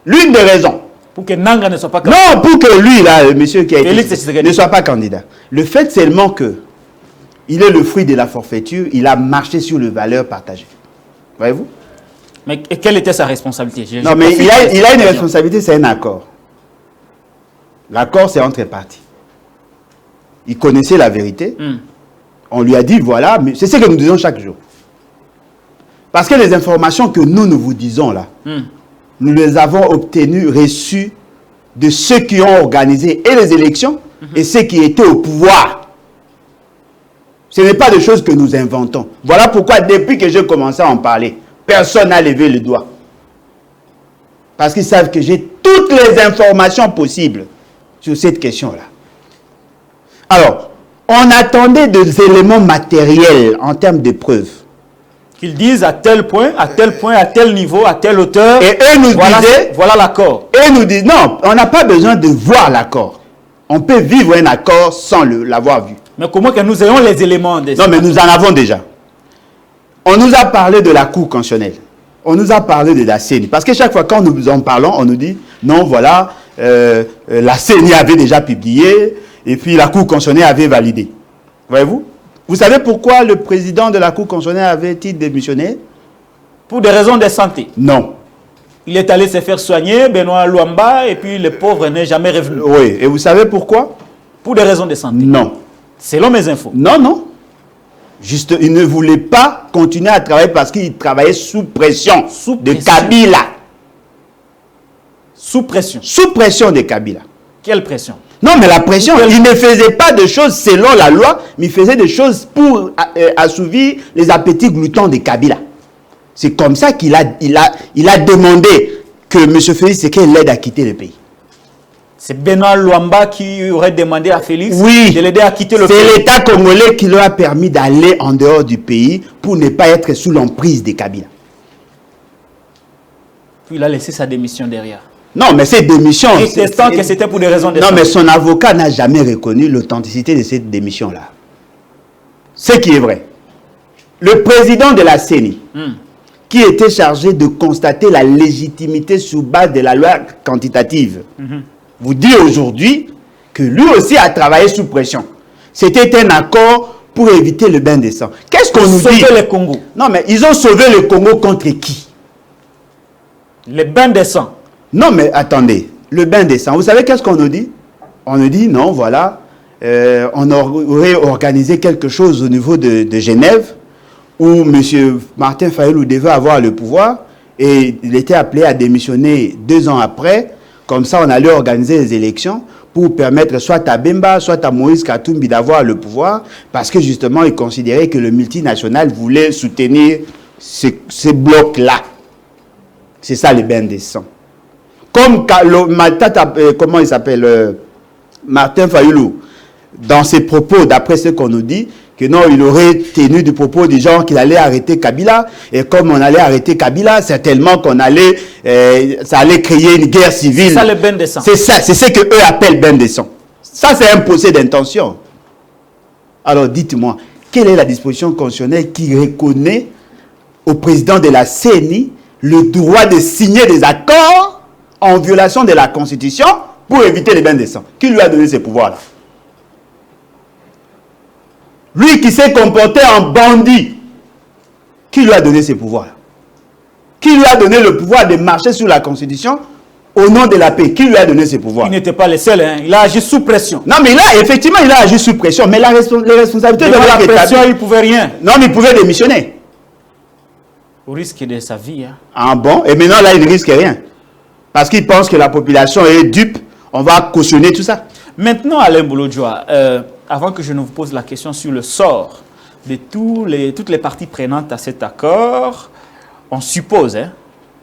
[SPEAKER 2] L'une des raisons.
[SPEAKER 1] Pour que Nangaa ne soit pas candidat.
[SPEAKER 2] Non, pour que lui, là, le monsieur qui a été ne soit pas candidat. Le fait seulement que il est le fruit de la forfaiture, il a marché sur les valeurs partagées. Voyez-vous?
[SPEAKER 1] Mais quelle était sa responsabilité?
[SPEAKER 2] Non, mais il a une responsabilité, c'est un accord. L'accord, c'est entre les parties. Il connaissait la vérité. On lui a dit, voilà, mais c'est ce que nous disons chaque jour. Parce que les informations que nous vous disons là, nous les avons obtenues, reçues de ceux qui ont organisé et les élections et ceux qui étaient au pouvoir. Ce n'est pas des choses que nous inventons. Voilà pourquoi depuis que j'ai commencé à en parler, personne n'a levé le doigt. Parce qu'ils savent que j'ai toutes les informations possibles sur cette question-là. Alors, on attendait des éléments matériels en termes de preuves.
[SPEAKER 1] Qu'ils disent à tel point, à tel niveau, à telle hauteur.
[SPEAKER 2] Et eux nous disaient...
[SPEAKER 1] Voilà l'accord.
[SPEAKER 2] Et nous disent, non, on n'a pas besoin de voir l'accord. On peut vivre un accord sans l'avoir vu.
[SPEAKER 1] Mais comment que nous ayons les éléments
[SPEAKER 2] de ça? Non, mais nous en avons déjà. On nous a parlé de la Cour constitutionnelle. On nous a parlé de la CENI. Parce que chaque fois quand nous en parlons, on nous dit, non, voilà, la CENI avait déjà publié, et puis la Cour constitutionnelle avait validé. Voyez-vous? Vous savez pourquoi le président de la Cour constitutionnelle avait-il démissionné?
[SPEAKER 1] Pour des raisons de santé.
[SPEAKER 2] Non.
[SPEAKER 1] Il est allé se faire soigner, Benoît Luamba, et puis le pauvre n'est jamais revenu.
[SPEAKER 2] Oui, et vous savez pourquoi?
[SPEAKER 1] Pour des raisons de santé.
[SPEAKER 2] Non.
[SPEAKER 1] Selon mes infos.
[SPEAKER 2] Non, non. Juste, il ne voulait pas continuer à travailler parce qu'il travaillait sous pression, de Kabila.
[SPEAKER 1] Sous pression?
[SPEAKER 2] Sous pression de Kabila.
[SPEAKER 1] Quelle pression?
[SPEAKER 2] Non, mais la pression, il ne faisait pas de choses selon la loi, mais il faisait des choses pour assouvir les appétits gloutons de Kabila. C'est comme ça qu'il a demandé que M. Félix Tshisekedi l'aide à quitter le pays.
[SPEAKER 1] C'est Benoît Luamba qui aurait demandé à Félix de l'aider à quitter le pays.
[SPEAKER 2] C'est l'État congolais qui leur a permis d'aller en dehors du pays pour ne pas être sous l'emprise de Kabila.
[SPEAKER 1] Puis il a laissé sa démission derrière.
[SPEAKER 2] Non, mais cette démission...
[SPEAKER 1] Prétextant que c'était pour des raisons de santé.
[SPEAKER 2] Non, mais son avocat n'a jamais reconnu l'authenticité de cette démission-là. Ce qui est vrai. Le président de la CENI, qui était chargé de constater la légitimité sur base de la loi quantitative, vous dit aujourd'hui que lui aussi a travaillé sous pression. C'était un accord pour éviter le bain de sang. Qu'est-ce qu'on nous dit?
[SPEAKER 1] Sauver le Congo.
[SPEAKER 2] Non, mais ils ont sauvé le Congo contre qui?
[SPEAKER 1] Le bain de sang.
[SPEAKER 2] Non, mais attendez. Le bain de sang. Vous savez qu'est-ce qu'on nous dit? On nous dit, non, voilà, on aurait organisé quelque chose au niveau de Genève où M. Martin Fayulu devait avoir le pouvoir et il était appelé à démissionner 2 ans après. Comme ça, on allait organiser les élections pour permettre soit à Bemba, soit à Moïse Katumbi d'avoir le pouvoir, parce que justement, ils considéraient que le multinational voulait soutenir ce bloc-là. C'est ça le bain de sang. Comme comment il s'appelle, Martin Fayoulou, dans ses propos, d'après ce qu'on nous dit, que non, il aurait tenu du propos des gens qu'il allait arrêter Kabila. Et comme on allait arrêter Kabila, certainement qu'on allait, ça allait créer une guerre civile.
[SPEAKER 1] C'est ça le bain de sang.
[SPEAKER 2] C'est ça, c'est ce qu'eux appellent bain de sang. Ça, c'est un procès d'intention. Alors, dites-moi, quelle est la disposition constitutionnelle qui reconnaît au président de la CENI le droit de signer des accords en violation de la Constitution pour éviter les bains de sang? Qui lui a donné ces pouvoirs-là? Lui qui s'est comporté en bandit, qui lui a donné ces pouvoirs-là? Qui lui a donné le pouvoir de marcher sur la Constitution au nom de la paix? Qui lui a donné ces pouvoirs?
[SPEAKER 1] Il n'était pas le seul, hein. Il a agi sous pression.
[SPEAKER 2] Non, mais là, effectivement, il a agi sous pression. Mais les responsabilités de
[SPEAKER 1] la pression, il ne pouvait rien.
[SPEAKER 2] Non, mais il pouvait démissionner.
[SPEAKER 1] Au risque de sa vie. Hein.
[SPEAKER 2] Ah bon? Et maintenant, là, il ne risque rien. Parce qu'il pense que la population est dupe. On va cautionner tout ça.
[SPEAKER 1] Maintenant, Alain Bolodjoa, avant que je ne vous pose la question sur le sort de toutes les parties prenantes à cet accord, on suppose, hein,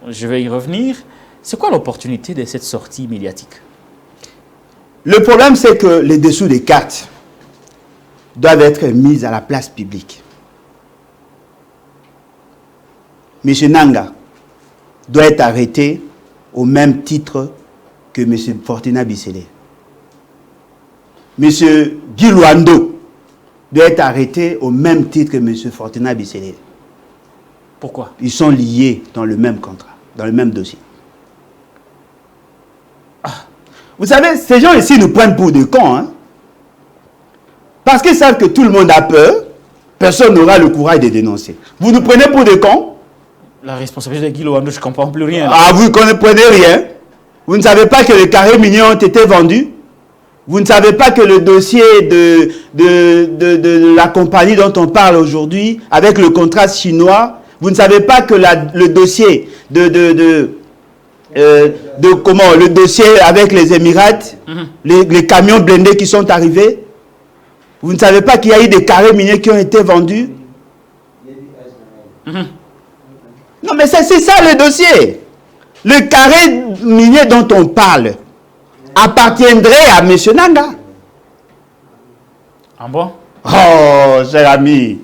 [SPEAKER 1] je vais y revenir, c'est quoi l'opportunité de cette sortie médiatique?
[SPEAKER 2] Le problème, c'est que les dessous des cartes doivent être mis à la place publique. M. Nanga doit être arrêté au même titre que M. Fortuna Bisselé. M. Guy Luando doit être arrêté au même titre que M. Fortuna Bisselé.
[SPEAKER 1] Pourquoi?
[SPEAKER 2] Ils sont liés dans le même contrat, dans le même dossier. Vous savez, ces gens ici nous prennent pour des cons. Hein? Parce qu'ils savent que tout le monde a peur, personne n'aura le courage de dénoncer. Vous nous prenez pour des cons?
[SPEAKER 1] La responsabilité de Guy Luando, je ne comprends plus rien.
[SPEAKER 2] Ah, vous ne comprenez rien? Vous ne savez pas que les carrés miniers ont été vendus? Vous ne savez pas que le dossier de la compagnie dont on parle aujourd'hui, avec le contrat chinois, vous ne savez pas que le dossier le dossier avec les Émirats, les camions blindés qui sont arrivés, vous ne savez pas qu'il y a eu des carrés miniers qui ont été vendus? Non, mais c'est ça le dossier. Le carré minier dont on parle appartiendrait à M. Nanga.
[SPEAKER 1] Ah bon?
[SPEAKER 2] Oh, cher ami.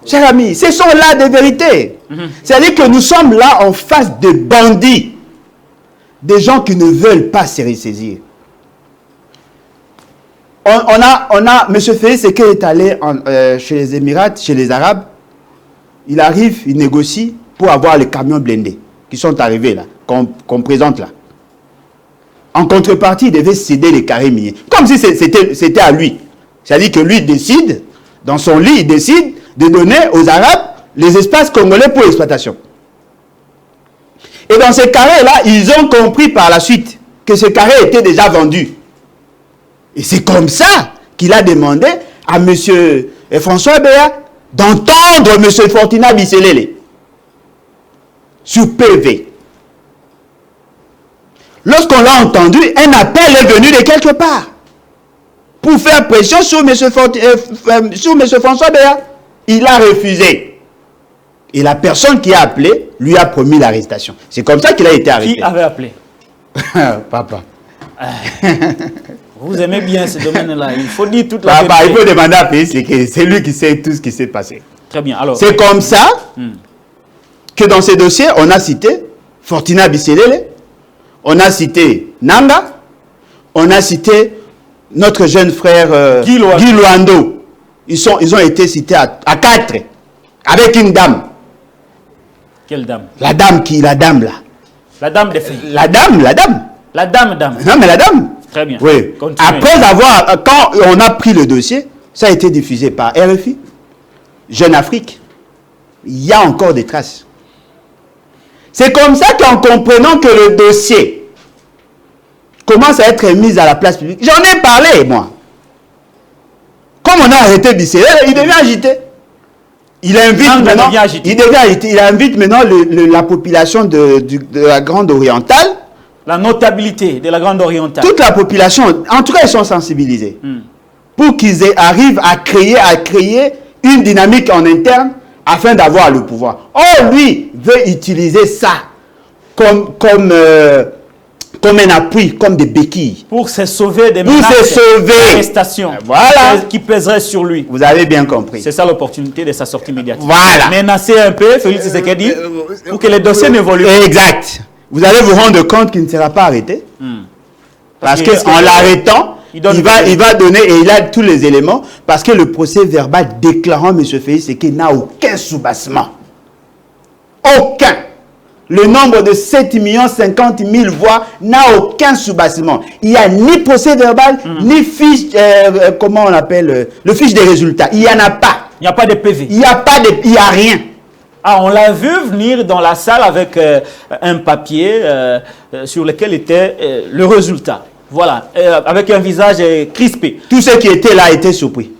[SPEAKER 2] Cher ami, ce sont là des vérités. C'est-à-dire que nous sommes là en face de bandits. Des gens qui ne veulent pas se ressaisir. M. Félix Séké est allé chez les Émirats, chez les Arabes. Il arrive, il négocie pour avoir les camions blindés qui sont arrivés là, qu'on présente là. En contrepartie, il devait céder les carrés miniers. Comme si c'était à lui. C'est-à-dire que lui décide, dans son lit, il décide de donner aux Arabes les espaces congolais pour l'exploitation. Et dans ces carrés-là, ils ont compris par la suite que ce carré était déjà vendu. Et c'est comme ça qu'il a demandé à M. François Béa d'entendre M. Fortuna Bisselé sur PV. Lorsqu'on l'a entendu, un appel est venu de quelque part pour faire pression sur M. François Béa. Il a refusé. Et la personne qui a appelé lui a promis l'arrestation. C'est comme ça qu'il a été arrêté.
[SPEAKER 1] Qui avait appelé?
[SPEAKER 2] Papa.
[SPEAKER 1] Vous aimez bien ce domaine-là. Il faut dire toute la
[SPEAKER 2] vérité. Il faut demander à Félix, c'est lui qui sait tout ce qui s'est passé.
[SPEAKER 1] Très bien. Alors.
[SPEAKER 2] C'est comme ça que dans ces dossiers, on a cité Fortuna Bisselé, on a cité Nanga, on a cité notre jeune frère Guy Luando. Ils ont été cités à 4, avec une dame.
[SPEAKER 1] Quelle dame?
[SPEAKER 2] La dame là.
[SPEAKER 1] La dame des filles.
[SPEAKER 2] La dame.
[SPEAKER 1] La dame.
[SPEAKER 2] Non, mais la dame.
[SPEAKER 1] Très bien.
[SPEAKER 2] Oui.
[SPEAKER 1] Continuez.
[SPEAKER 2] Après quand on a pris le dossier, ça a été diffusé par RFI, Jeune Afrique. Il y a encore des traces. C'est comme ça qu'en comprenant que le dossier commence à être mis à la place publique, j'en ai parlé, moi. Comme on a arrêté Bisselé, il devient agité. Il invite maintenant la population de la Grande Orientale.
[SPEAKER 1] La notabilité de la Grande Orientale.
[SPEAKER 2] Toute la population, en tout cas, ils sont sensibilisés. Pour qu'ils arrivent à créer une dynamique en interne afin d'avoir le pouvoir. Or, lui veut utiliser ça comme un appui, comme des béquilles.
[SPEAKER 1] Pour se sauver des
[SPEAKER 2] Pour se sauver.
[SPEAKER 1] arrestations
[SPEAKER 2] Voilà.
[SPEAKER 1] qui pèseraient sur lui.
[SPEAKER 2] Vous avez bien compris.
[SPEAKER 1] C'est ça l'opportunité de sa sortie médiatique.
[SPEAKER 2] Voilà.
[SPEAKER 1] Menacer un peu Félix Tshisekedi pour que les dossiers n'évoluent pas.
[SPEAKER 2] Exact. Vous allez vous rendre compte qu'il ne sera pas arrêté. Parce qu'en l'arrêtant, il va donner, et il a tous les éléments, parce que le procès verbal déclarant M. Félix Tshisekedi n'a aucun soubassement. Aucun. Le nombre de 7 50 000 voix n'a aucun soubassement. Il n'y a ni procès verbal, ni fiche, comment on appelle, le fiche des résultats. Il n'y en a pas.
[SPEAKER 1] Il n'y a pas de PV.
[SPEAKER 2] Il n'y a pas de, il n'y a rien.
[SPEAKER 1] Ah, on l'a vu venir dans la salle avec un papier sur lequel était le résultat. Voilà, avec un visage crispé.
[SPEAKER 2] Tous ceux qui étaient là étaient surpris.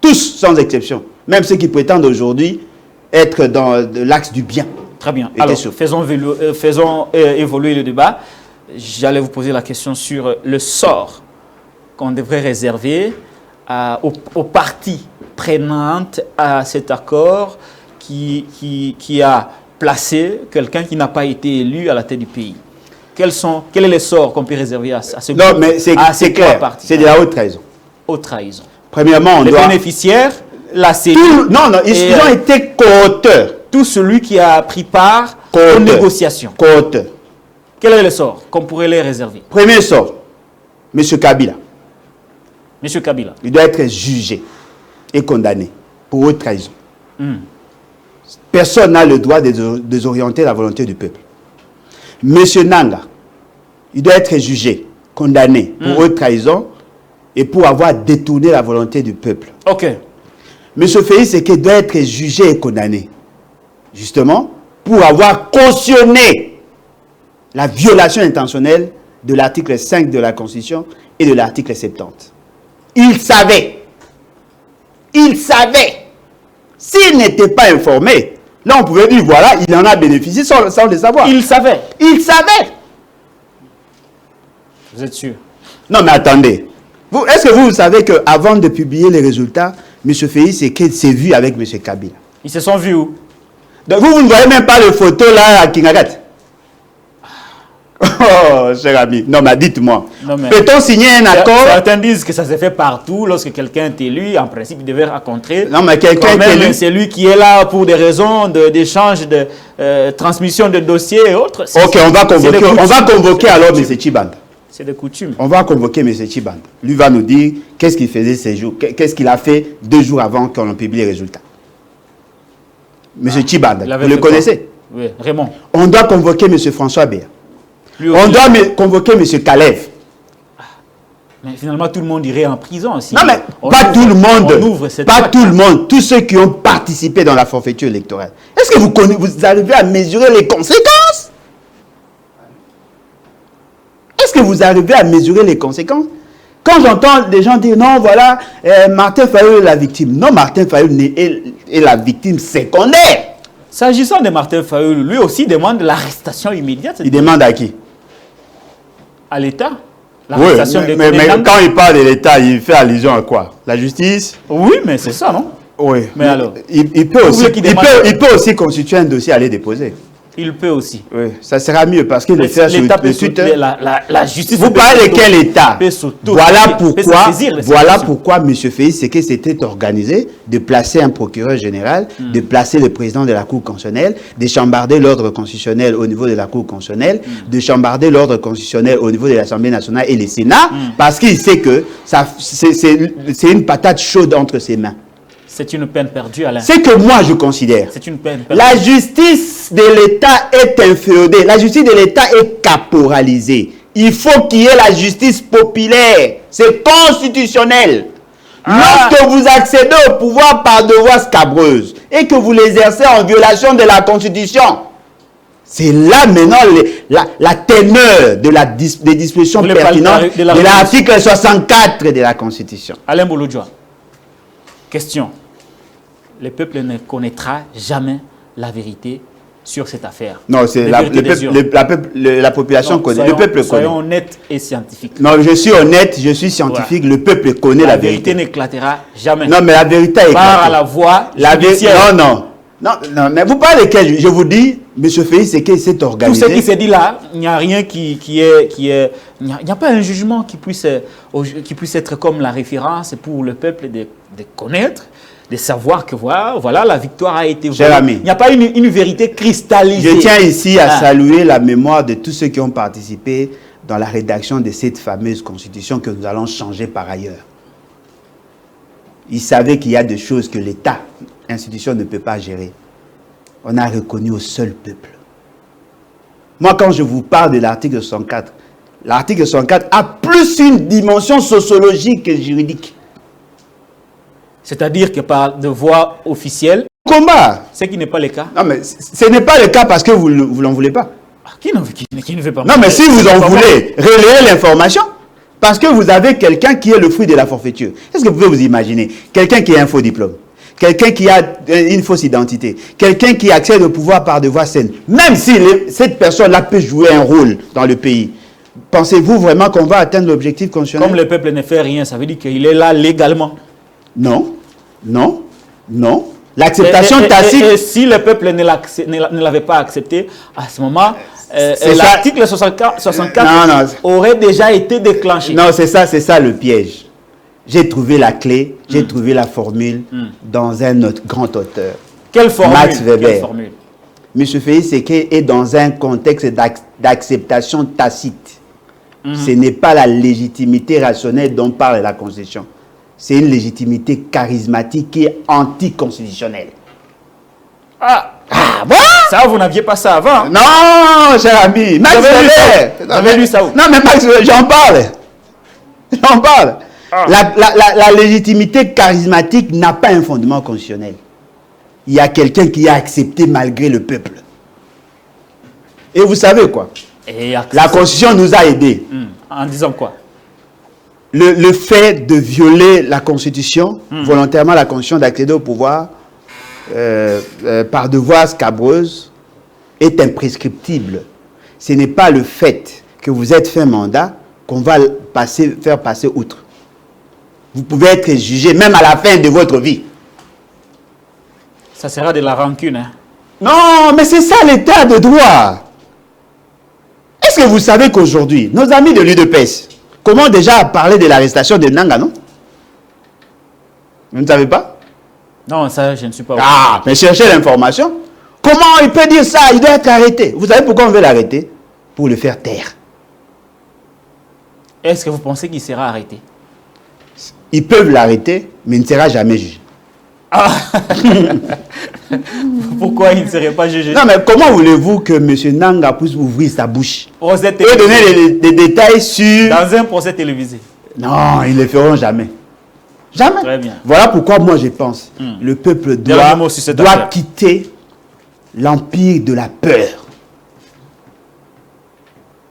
[SPEAKER 2] Tous, sans exception. Même ceux qui prétendent aujourd'hui être dans l'axe du bien.
[SPEAKER 1] Très bien. Alors, faisons évoluer le débat. J'allais vous poser la question sur le sort qu'on devrait réserver aux parties prenantes à cet accord qui a placé quelqu'un qui n'a pas été élu à la tête du pays. Quel est le sort qu'on peut réserver à ce groupe?
[SPEAKER 2] Non, mais c'est clair. C'est de la haute trahison.
[SPEAKER 1] Haute trahison.
[SPEAKER 2] Premièrement,
[SPEAKER 1] les bénéficiaires, la CENI.
[SPEAKER 2] Non, ils ont été co-auteurs.
[SPEAKER 1] Tout celui qui a pris part aux négociations.
[SPEAKER 2] Co-auteurs.
[SPEAKER 1] Quel est le sort qu'on pourrait les réserver?
[SPEAKER 2] Premier sort, M. Kabila.
[SPEAKER 1] M. Kabila.
[SPEAKER 2] Il doit être jugé et condamné pour haute trahison. Personne n'a le droit de désorienter la volonté du peuple. M. Nanga, il doit être jugé, condamné pour haute trahison et pour avoir détourné la volonté du peuple.
[SPEAKER 1] Ok.
[SPEAKER 2] M. Félix Tshisekedi doit être jugé et condamné, justement, pour avoir cautionné la violation intentionnelle de l'article 5 de la Constitution et de l'article 70. Il savait. Il savait. S'il n'était pas informé, là on pouvait dire, voilà, il en a bénéficié sans le savoir.
[SPEAKER 1] Il savait.
[SPEAKER 2] Il savait.
[SPEAKER 1] Vous êtes sûr?
[SPEAKER 2] Non, mais attendez. Est-ce que vous savez qu'avant de publier les résultats, M. Félix s'est vu avec M. Kabila?
[SPEAKER 1] Ils se sont vus où?
[SPEAKER 2] Donc vous ne voyez même pas les photos là à Kingagat? Oh, cher ami. Non, mais dites-moi. Peut-on signer un accord?
[SPEAKER 1] Certains disent que ça se fait partout. Lorsque quelqu'un est élu, en principe, il devait rencontrer.
[SPEAKER 2] Non, mais quelqu'un est élu.
[SPEAKER 1] C'est lui qui est là pour des raisons d'échange, de transmission de dossiers et autres.
[SPEAKER 2] Ok, on va convoquer alors M. Tshibanda.
[SPEAKER 1] C'est des coutumes.
[SPEAKER 2] On va convoquer M. Tshibanda. Lui va nous dire qu'est-ce qu'il faisait ces jours, qu'est-ce qu'il a fait 2 jours avant qu'on publie les résultats. M. Tshibanda, vous le connaissez?
[SPEAKER 1] Oui, Raymond.
[SPEAKER 2] On doit convoquer M. François Béa. On doit convoquer M. Kalev.
[SPEAKER 1] Mais finalement, tout le monde irait en prison aussi.
[SPEAKER 2] Non, mais pas tout le monde. Pas tout le monde. Tous ceux qui ont participé dans la forfaiture électorale. Est-ce que vous arrivez à mesurer les conséquences? Est-ce que vous arrivez à mesurer les conséquences? Quand j'entends des gens dire non, voilà, Martin Fayulu est la victime. Non, Martin Fayulu est la victime secondaire.
[SPEAKER 1] S'agissant de Martin Fayulu, lui aussi demande l'arrestation immédiate.
[SPEAKER 2] Il demande à qui?
[SPEAKER 1] À l'État.
[SPEAKER 2] Oui, mais quand il parle de l'État, il fait allusion à quoi? La justice?
[SPEAKER 1] Oui, mais c'est ça, non?
[SPEAKER 2] Oui.
[SPEAKER 1] Mais alors,
[SPEAKER 2] il peut aussi constituer un dossier à aller déposer.
[SPEAKER 1] Il peut aussi.
[SPEAKER 2] Oui, ça sera mieux parce que le faire sur Twitter.
[SPEAKER 1] La justice.
[SPEAKER 2] Vous parlez de quel État? Voilà pourquoi M. Félix Tshisekedi s'était organisé de placer un procureur général, de placer le président de la Cour constitutionnelle, de chambarder l'ordre constitutionnel au niveau de la Cour constitutionnelle, de chambarder l'ordre constitutionnel au niveau de l'Assemblée nationale et le Sénat, parce qu'il sait que c'est une patate chaude entre ses mains.
[SPEAKER 1] C'est une peine perdue, Alain.
[SPEAKER 2] C'est que moi je considère.
[SPEAKER 1] C'est une peine perdue.
[SPEAKER 2] La justice de l'État est inféodée. La justice de l'État est caporalisée. Il faut qu'il y ait la justice populaire. C'est constitutionnel. Lorsque vous accédez au pouvoir par devoir scabreuse et que vous l'exercez en violation de la Constitution, c'est là maintenant la teneur des dispositions pertinentes de l'article 64 de la Constitution.
[SPEAKER 1] Alain Bouloudjoua, question. Le peuple ne connaîtra jamais la vérité sur cette affaire.
[SPEAKER 2] Non, c'est la population connaît. Le peuple connaît.
[SPEAKER 1] Soyons honnêtes et scientifiques.
[SPEAKER 2] Non, je suis honnête, je suis scientifique. Voilà. Le peuple connaît la vérité.
[SPEAKER 1] La vérité n'éclatera jamais.
[SPEAKER 2] Non, mais la vérité est
[SPEAKER 1] par à la voie judiciaire.
[SPEAKER 2] Non. Non, non, mais vous parlez de quel? Je vous dis, M. Félix Séké s'est organisé.
[SPEAKER 1] Tout ce qui s'est dit là, il n'y a rien qui est... Il n'y a pas un jugement qui puisse être comme la référence pour le peuple de connaître, de savoir que voilà, la victoire a été volée.
[SPEAKER 2] Cher ami,
[SPEAKER 1] il n'y a pas une vérité cristallisée.
[SPEAKER 2] Je tiens ici à saluer la mémoire de tous ceux qui ont participé dans la rédaction de cette fameuse constitution que nous allons changer par ailleurs. Ils savaient qu'il y a des choses que l'État, institution, ne peut pas gérer. On a reconnu au seul peuple. Moi, quand je vous parle de l'article 64, l'article 64 a plus une dimension sociologique que juridique.
[SPEAKER 1] C'est-à-dire que par de voie officielle,
[SPEAKER 2] Combat.
[SPEAKER 1] ce qui n'est pas le cas.
[SPEAKER 2] Non, mais ce n'est pas le cas parce que vous n'en voulez pas.
[SPEAKER 1] Qui ne veut pas?
[SPEAKER 2] Non, mais si vous en voulez, relayez l'information. Parce que vous avez quelqu'un qui est le fruit de la forfaiture. Est-ce que vous pouvez vous imaginer? Quelqu'un qui a un faux diplôme, quelqu'un qui a une fausse identité, quelqu'un qui accède au pouvoir par des voies saines, même si cette personne-là peut jouer un rôle dans le pays, pensez-vous vraiment qu'on va atteindre l'objectif constitutionnel?
[SPEAKER 1] Comme le peuple ne fait rien, ça veut dire qu'il est là légalement.
[SPEAKER 2] Non, non, non. L'acceptation tacite...
[SPEAKER 1] Et si le peuple ne l'avait pas accepté, à ce moment, l'article 64 aurait déjà été déclenché.
[SPEAKER 2] Non, c'est ça le piège. J'ai trouvé la clé, j'ai trouvé la formule dans un autre grand auteur.
[SPEAKER 1] Quelle formule?
[SPEAKER 2] Max Weber.
[SPEAKER 1] Quelle formule?
[SPEAKER 2] M. Félix Séké est dans un contexte d'acceptation tacite. Ce n'est pas la légitimité rationnelle dont parle la Constitution. C'est une légitimité charismatique qui est anticonstitutionnelle.
[SPEAKER 1] Bon? Ça, vous n'aviez pas ça avant.
[SPEAKER 2] Non, cher ami. Max Weber.
[SPEAKER 1] Vous avez lu ça où?
[SPEAKER 2] Non, mais Max Weber, j'en parle. J'en parle. La légitimité charismatique n'a pas un fondement constitutionnel. Il y a quelqu'un qui a accepté malgré le peuple. Et vous savez quoi? La Constitution nous a aidés.
[SPEAKER 1] En disant quoi?
[SPEAKER 2] Le fait de violer la Constitution, volontairement la Constitution, d'accéder au pouvoir par de voies scabreuses, est imprescriptible. Ce n'est pas le fait que vous êtes fait mandat qu'on va faire passer outre. Vous pouvez être jugé même à la fin de votre vie.
[SPEAKER 1] Ça sera de la rancune. Hein?
[SPEAKER 2] Non, mais c'est ça l'état de droit. Est-ce que vous savez qu'aujourd'hui, nos amis de l'UDPS, comment déjà parler de l'arrestation de Nanga, non? Vous ne savez pas?
[SPEAKER 1] Non, ça, je ne suis pas...
[SPEAKER 2] Ah, mais cherchez l'information. Comment il peut dire ça? Il doit être arrêté. Vous savez pourquoi on veut l'arrêter? Pour le faire taire.
[SPEAKER 1] Est-ce que vous pensez qu'il sera arrêté?
[SPEAKER 2] Ils peuvent l'arrêter, mais il ne sera jamais jugé.
[SPEAKER 1] Ah. Pourquoi il ne serait pas jugé?
[SPEAKER 2] Non, mais comment voulez-vous que M. Nanga puisse ouvrir sa bouche et donner des détails sur...
[SPEAKER 1] Dans un procès télévisé.
[SPEAKER 2] Non, ils ne le feront jamais. Jamais.
[SPEAKER 1] Très bien.
[SPEAKER 2] Voilà pourquoi moi je pense le peuple doit quitter l'empire de la peur.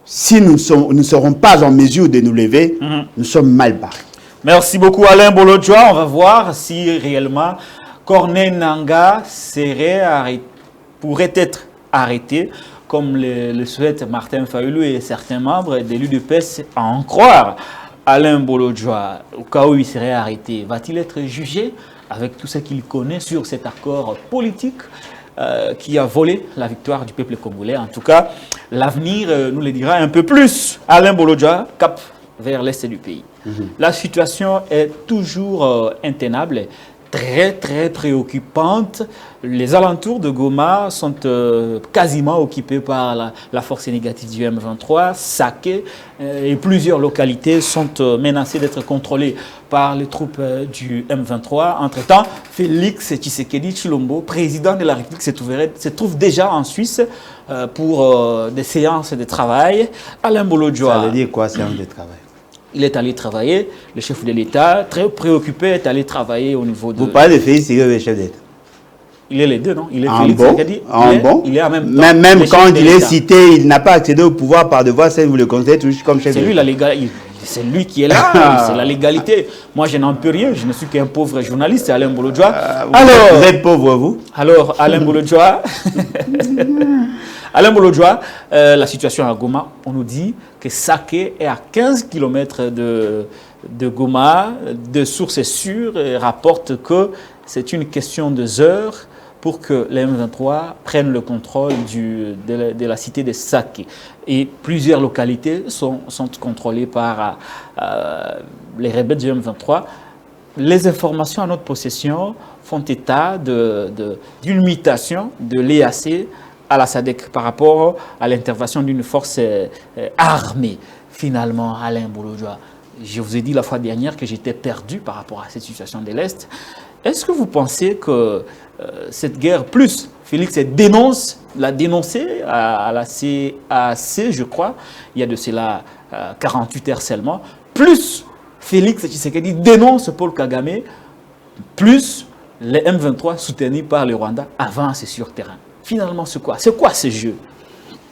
[SPEAKER 2] Si nous ne serons pas en mesure de nous lever, nous sommes mal barrés.
[SPEAKER 1] Merci beaucoup Alain Bolodjoa. On va voir si réellement Corneille Nangaa pourrait être arrêté, comme le souhaite Martin Fayulu et certains membres de l'UDPS, à en croire. Alain Bolodjoa, au cas où il serait arrêté, va-t-il être jugé avec tout ce qu'il connaît sur cet accord politique qui a volé la victoire du peuple congolais? En tout cas, l'avenir nous le dira un peu plus. Alain Bolodjoa, cap vers l'est du pays. La situation est toujours intenable, très très préoccupante. Les alentours de Goma sont quasiment occupés par la force négative du M23, Saké, et plusieurs localités sont menacées d'être contrôlées par les troupes du M23. Entre-temps, Félix Tshisekedi Tshilombo, président de la République, se trouve déjà en Suisse pour des séances de travail. Alain Bolodjoa.
[SPEAKER 2] Ça veut dire quoi, séance de travail?
[SPEAKER 1] Il est allé travailler, le chef de l'État, très préoccupé, est allé travailler au niveau de...
[SPEAKER 2] Vous parlez de Félix Ségué, le chef d'État?
[SPEAKER 1] Il est les deux, non? Il est
[SPEAKER 2] en
[SPEAKER 1] Félix
[SPEAKER 2] bon,
[SPEAKER 1] Ségué,
[SPEAKER 2] il
[SPEAKER 1] est en même temps.
[SPEAKER 2] Même quand il est cité, il n'a pas accédé au pouvoir par de voie saine, vous le considérez toujours comme chef d'État?
[SPEAKER 1] C'est lui qui est là, c'est la légalité. Moi, je n'en peux rien, je ne suis qu'un pauvre journaliste, Alain Bolodjoa.
[SPEAKER 2] Vous êtes pauvre, vous?
[SPEAKER 1] Alors, Alain Bolodjoa... Alain Bolodjoa, la situation à Goma, on nous dit que Saké est à 15 km de Goma. De sources sûres rapportent que c'est une question de heures pour que les M23 prennent le contrôle de la cité de Sake. Et plusieurs localités sont contrôlées par les rebelles du M23. Les informations à notre possession font état d'une mutation de l'EAC à la SADC par rapport à l'intervention d'une force armée. Finalement, Alain Bouloudjoa, je vous ai dit la fois dernière que j'étais perdu par rapport à cette situation de l'Est. Est-ce que vous pensez que cette guerre, plus Félix l'a dénoncé à la CAC, je crois, il y a de cela 48 heures seulement, plus Félix Tshisekedi dénonce Paul Kagame, plus les M23 soutenus par le Rwanda avancent sur terrain. Finalement, c'est quoi? C'est quoi ce jeu?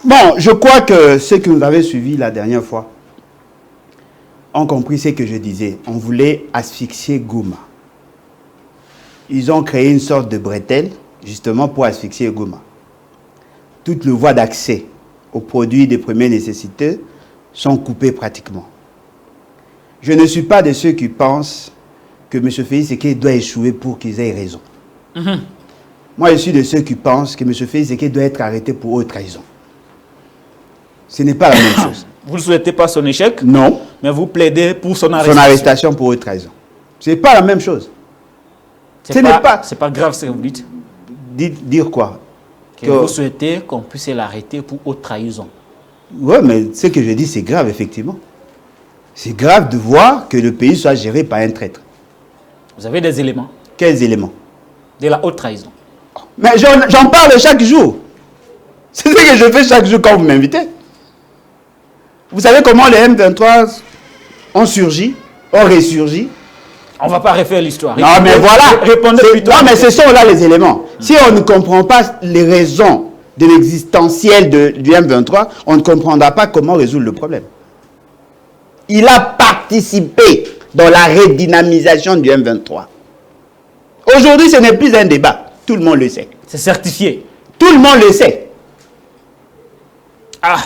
[SPEAKER 2] Bon, je crois que ceux qui nous avaient suivis la dernière fois ont compris ce que je disais. On voulait asphyxier Goma. Ils ont créé une sorte de bretelle, justement pour asphyxier Goma. Toutes les voies d'accès aux produits de première nécessité sont coupées pratiquement. Je ne suis pas de ceux qui pensent que M. Félix Tshisekedi doit échouer pour qu'ils aient raison. Moi, je suis de ceux qui pensent que M. Félix Tshisekedi doit être arrêté pour haute trahison. Ce n'est pas la même chose.
[SPEAKER 1] Vous ne souhaitez pas son échec?
[SPEAKER 2] Non.
[SPEAKER 1] Mais vous plaidez pour son arrestation.
[SPEAKER 2] Son arrestation pour haute trahison. Ce n'est pas la même chose.
[SPEAKER 1] C'est pas grave ce que vous dites.
[SPEAKER 2] Dire quoi?
[SPEAKER 1] Que vous souhaitez qu'on puisse l'arrêter pour haute trahison.
[SPEAKER 2] Oui, mais ce que je dis, c'est grave, effectivement. C'est grave de voir que le pays soit géré par un traître.
[SPEAKER 1] Vous avez des éléments?
[SPEAKER 2] Quels éléments?
[SPEAKER 1] De la haute trahison.
[SPEAKER 2] Mais j'en parle chaque jour. C'est ce que je fais chaque jour quand vous m'invitez. Vous savez comment les M23 ont surgi, ont ressurgi?
[SPEAKER 1] On ne va pas refaire l'histoire.
[SPEAKER 2] Non, mais voilà.
[SPEAKER 1] Répondez plutôt.
[SPEAKER 2] Non, mais ce sont là les éléments. Si on ne comprend pas les raisons de l'existentiel du M23, on ne comprendra pas comment résoudre le problème. Il a participé dans la redynamisation du M23. Aujourd'hui, ce n'est plus un débat. Tout le monde le sait.
[SPEAKER 1] C'est certifié.
[SPEAKER 2] Tout le monde le sait.
[SPEAKER 1] Ah.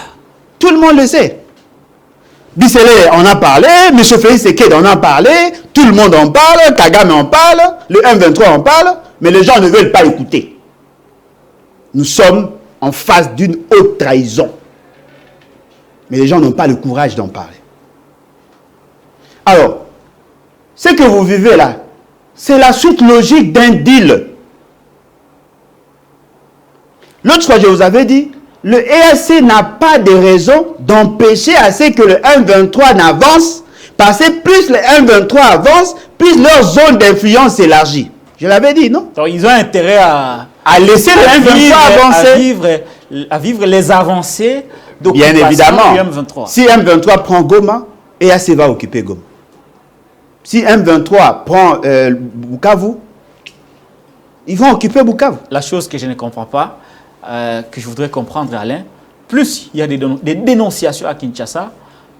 [SPEAKER 2] Tout le monde le sait. Bissele, on a parlé, M. Félix Tshisekedi, on a parlé, tout le monde en parle, Kagame en parle, le M23 en parle, mais les gens ne veulent pas écouter. Nous sommes en face d'une haute trahison. Mais les gens n'ont pas le courage d'en parler. Alors, ce que vous vivez là, c'est la suite logique d'un deal. L'autre fois, je vous avais dit, le EAC n'a pas de raison d'empêcher à ce que le M23 n'avance, parce que plus le M23 avance, plus leur zone d'influence s'élargit. Je l'avais dit, non?
[SPEAKER 1] Donc, ils ont intérêt à
[SPEAKER 2] laisser le M23 avancer.
[SPEAKER 1] À vivre les avancées
[SPEAKER 2] bien évidemment.
[SPEAKER 1] du M23.
[SPEAKER 2] Si M23 prend Goma, EAC va occuper Goma. Si M23 prend Bukavu, ils vont occuper Bukavu.
[SPEAKER 1] La chose que je ne comprends pas, que je voudrais comprendre, Alain, plus il y a des dénonciations à Kinshasa,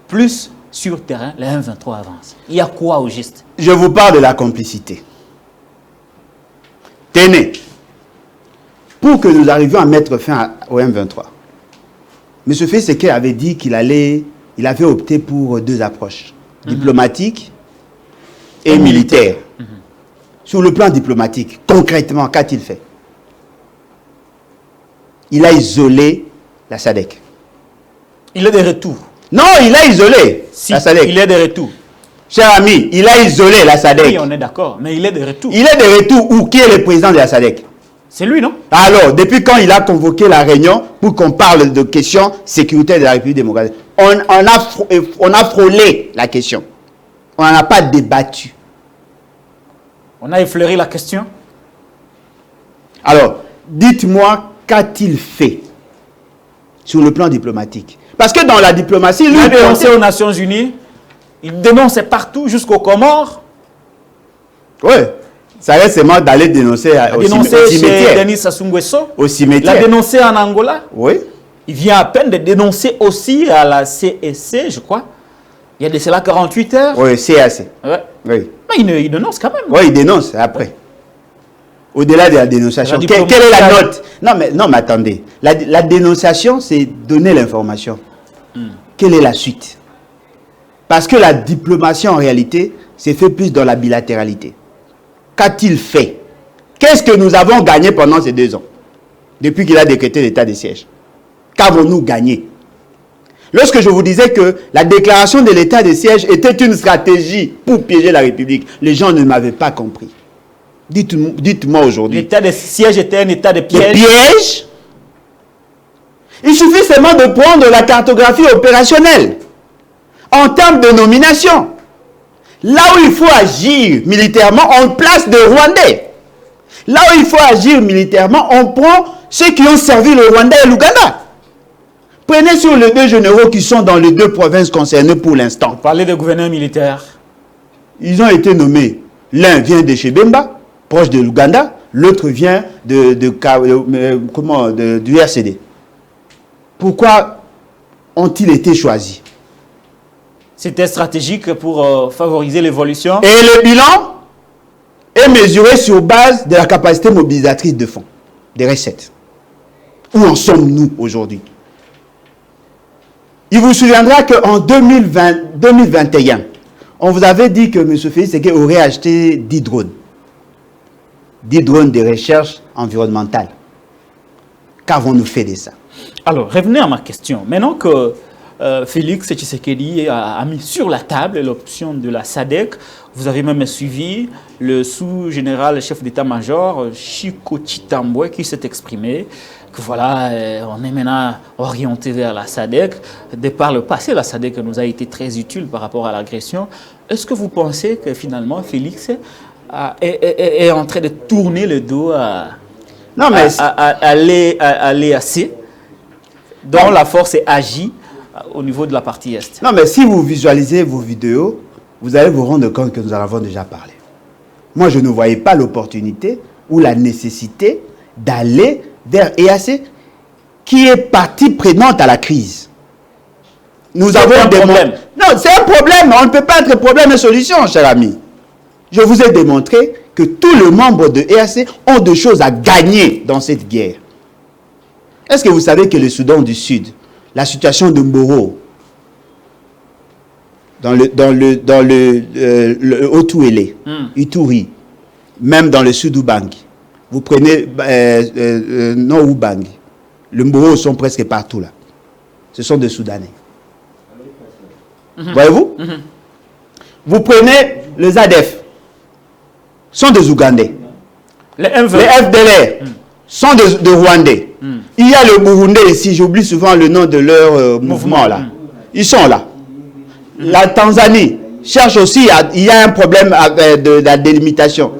[SPEAKER 1] plus sur terrain, les M23 avancent. Il y a quoi au geste?
[SPEAKER 2] Je vous parle de la complicité. Tenez, pour que nous arrivions à mettre fin au M23, M. Félix Tshisekedi avait dit qu'il avait opté pour deux approches, diplomatique et militaire. Sur le plan diplomatique, concrètement, qu'a-t-il fait? Il a isolé la SADC.
[SPEAKER 1] Il est de retour.
[SPEAKER 2] Non, il a isolé la SADC.
[SPEAKER 1] Il est de retour.
[SPEAKER 2] Cher ami, il a isolé la SADC.
[SPEAKER 1] Oui, on est d'accord, mais il est de retour.
[SPEAKER 2] Il est de retour où? Qui est le président de la SADC?
[SPEAKER 1] C'est lui, non?
[SPEAKER 2] Alors, depuis quand il a convoqué la réunion pour qu'on parle de questions sécuritaires de la République démocratique? On a frôlé la question. On n'en a pas débattu.
[SPEAKER 1] On a effleuré la question.
[SPEAKER 2] Alors, dites-moi, qu'a-t-il fait sur le plan diplomatique? Parce que dans la diplomatie,
[SPEAKER 1] il a dénoncé aux Nations Unies, il dénonçait partout jusqu'aux Comores.
[SPEAKER 2] Oui, ça reste seulement d'aller dénoncer au cimetière.
[SPEAKER 1] Chez Denis Sassou Nguesso.
[SPEAKER 2] Au cimetière.
[SPEAKER 1] Il a dénoncé en Angola.
[SPEAKER 2] Oui.
[SPEAKER 1] Il vient à peine de dénoncer aussi à la CSC, je crois. Il y a de cela 48 heures.
[SPEAKER 2] Oui, CAC.
[SPEAKER 1] Ouais.
[SPEAKER 2] Oui.
[SPEAKER 1] Mais il dénonce quand même.
[SPEAKER 2] Oui, il dénonce après. Au-delà de la dénonciation, quelle est la note? Non, mais attendez. La dénonciation, c'est donner l'information. Quelle est la suite? Parce que la diplomatie, en réalité, c'est fait plus dans la bilatéralité. Qu'a-t-il fait? Qu'est-ce que nous avons gagné pendant ces 2 ans? Depuis qu'il a décrété l'état de siège. Qu'avons-nous gagné? Lorsque je vous disais que la déclaration de l'état de siège était une stratégie pour piéger la République, les gens ne m'avaient pas compris. Dites-moi aujourd'hui.
[SPEAKER 1] L'état de siège était un état de piège.
[SPEAKER 2] De piège? Il suffit seulement de prendre la cartographie opérationnelle en termes de nomination. Là où il faut agir militairement, on place des Rwandais. Là où il faut agir militairement, on prend ceux qui ont servi le Rwanda et l'Ouganda. Prenez sur les 2 généraux qui sont dans les 2 provinces concernées pour l'instant.
[SPEAKER 1] Parlez de gouverneurs militaires.
[SPEAKER 2] Ils ont été nommés. L'un vient de chez Bemba, proche de l'Ouganda. L'autre vient du RCD. Pourquoi ont-ils été choisis?
[SPEAKER 1] C'était stratégique pour favoriser l'évolution.
[SPEAKER 2] Et le bilan est mesuré sur base de la capacité mobilisatrice de fonds, des recettes. Où en sommes-nous aujourd'hui? Il vous souviendra qu'en 2021, on vous avait dit que M. Félix Tshisekedi aurait acheté 10 drones. 10 drones de recherche environnementale. Qu'avons-nous fait de ça?
[SPEAKER 1] Alors, revenez à ma question. Maintenant que Félix Tshisekedi a mis sur la table l'option de la SADC, vous avez même suivi le sous-général chef d'état-major Chiko Chitambwe qui s'est exprimé que voilà, on est maintenant orienté vers la SADC. De par le passé, la SADC nous a été très utile par rapport à l'agression. Est-ce que vous pensez que finalement Félix est en train de tourner le dos à l'EAC, dont la force agit au niveau de la partie Est?
[SPEAKER 2] Non, mais si vous visualisez vos vidéos, vous allez vous rendre compte que nous en avons déjà parlé. Moi, je ne voyais pas l'opportunité ou la nécessité d'aller vers EAC, qui est partie prenante à la crise. Nous avons des problèmes. Non, c'est un problème. On ne peut pas être problème et solution, cher ami. Je vous ai démontré que tous les membres de EAC ont des choses à gagner dans cette guerre. Est-ce que vous savez que le Soudan du Sud, la situation de Mboro, dans le Haut-Touélé, Ituri, même dans le Sud-Oubangi, vous prenez Nord-Oubangi, le Mboro sont presque partout là. Ce sont des Soudanais. Voyez-vous? Vous prenez les ADF, sont des Ougandais. Les FDLR sont des Rwandais. Il y a le Burundais ici, j'oublie souvent le nom de leur mouvement là. Ils sont là. La Tanzanie cherche aussi, il y a un problème de la délimitation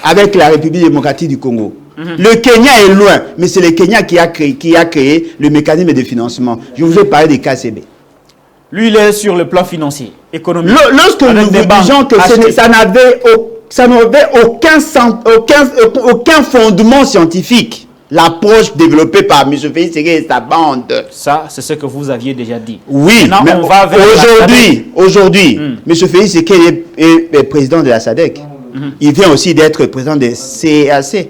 [SPEAKER 2] avec la République démocratique du Congo. Le Kenya est loin, mais c'est le Kenya qui a créé le mécanisme de financement. Je vous ai parlé des KCB.
[SPEAKER 1] Lui, il est sur le plan financier, économique.
[SPEAKER 2] Lorsque nous vous disions que ça n'avait aucun fondement scientifique, l'approche développée par M. Félix Tshisekedi et sa bande.
[SPEAKER 1] Ça, c'est ce que vous aviez déjà dit.
[SPEAKER 2] Oui,
[SPEAKER 1] maintenant,
[SPEAKER 2] mais aujourd'hui, M. Félix Tshisekedi est président de la SADC. Il vient aussi d'être président de CAC.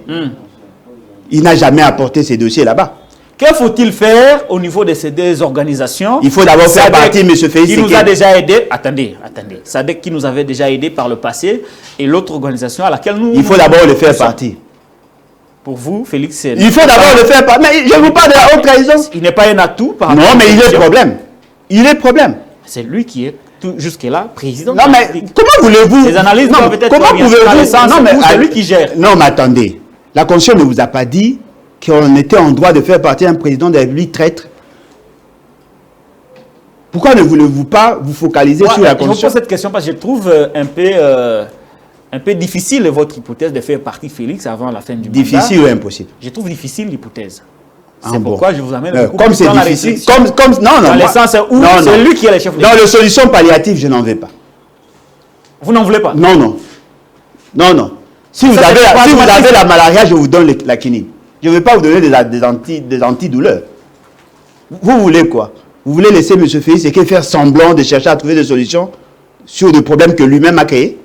[SPEAKER 2] Il n'a jamais apporté ces dossiers là-bas.
[SPEAKER 1] Que faut-il faire au niveau de ces 2 organisations?
[SPEAKER 2] Il faut d'abord faire partie, M. Félix Tshisekedi.
[SPEAKER 1] Qui nous a déjà aidé. Attendez. SADC qui nous avait déjà aidé par le passé et l'autre organisation à laquelle nous...
[SPEAKER 2] Il faut d'abord le faire partie.
[SPEAKER 1] Pour vous, Félix, c'est...
[SPEAKER 2] Il faut d'abord le faire partie. Mais je vous parle de la haute trahison.
[SPEAKER 1] Il n'est pas un atout par rapport
[SPEAKER 2] Non, mais il est le problème. Il est le problème.
[SPEAKER 1] C'est lui qui est jusque-là président.
[SPEAKER 2] Non, mais comment voulez-vous...
[SPEAKER 1] Les analyses doivent peut-être...
[SPEAKER 2] Comment pouvez-vous...
[SPEAKER 1] Non, mais c'est lui qui gère.
[SPEAKER 2] Non, mais attendez. La Constitution ne vous a pas dit qu'on était en droit de faire partie d'un président de la République traître. Pourquoi ne voulez-vous pas vous focaliser sur la Constitution?
[SPEAKER 1] Je vous pose cette question parce que je trouve un peu difficile votre hypothèse de faire partie Félix avant la fin du mandat.
[SPEAKER 2] Difficile ou impossible?
[SPEAKER 1] Je trouve difficile l'hypothèse. C'est pourquoi je vous amène
[SPEAKER 2] comme c'est difficile.
[SPEAKER 1] Dans le sens où c'est lui qui est le chef de l'État.
[SPEAKER 2] Dans les solutions palliatives, je n'en veux pas.
[SPEAKER 1] Vous n'en voulez pas?
[SPEAKER 2] Non. Si vous avez la malaria, je vous donne la quinine. Je ne vais pas vous donner des antidouleurs. Vous voulez quoi? Vous voulez laisser M. Félix Tshisekedi faire semblant de chercher à trouver des solutions sur des problèmes que lui-même a créés?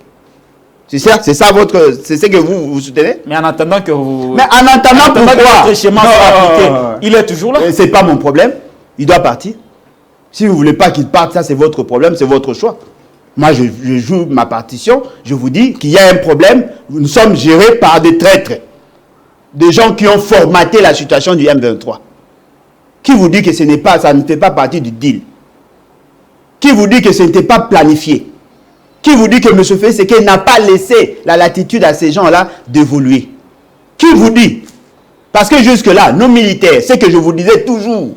[SPEAKER 2] C'est ça c'est ce que vous soutenez?
[SPEAKER 1] Mais en attendant que vous...
[SPEAKER 2] Mais en attendant pourquoi?
[SPEAKER 1] Votre schéma soit appliqué, il est toujours là.
[SPEAKER 2] C'est pas mon problème. Il doit partir. Si vous ne voulez pas qu'il parte, ça c'est votre problème, c'est votre choix. Moi, je joue ma partition. Je vous dis qu'il y a un problème. Nous sommes gérés par des traîtres. de gens qui ont formaté la situation du M23. Qui vous dit que ça ne fait pas partie du deal? Qui vous dit que ce n'était pas planifié? Qui vous dit que M. Félix n'a pas laissé la latitude à ces gens-là d'évoluer? Qui vous dit? Parce que jusque-là, nos militaires, c'est que je vous disais toujours,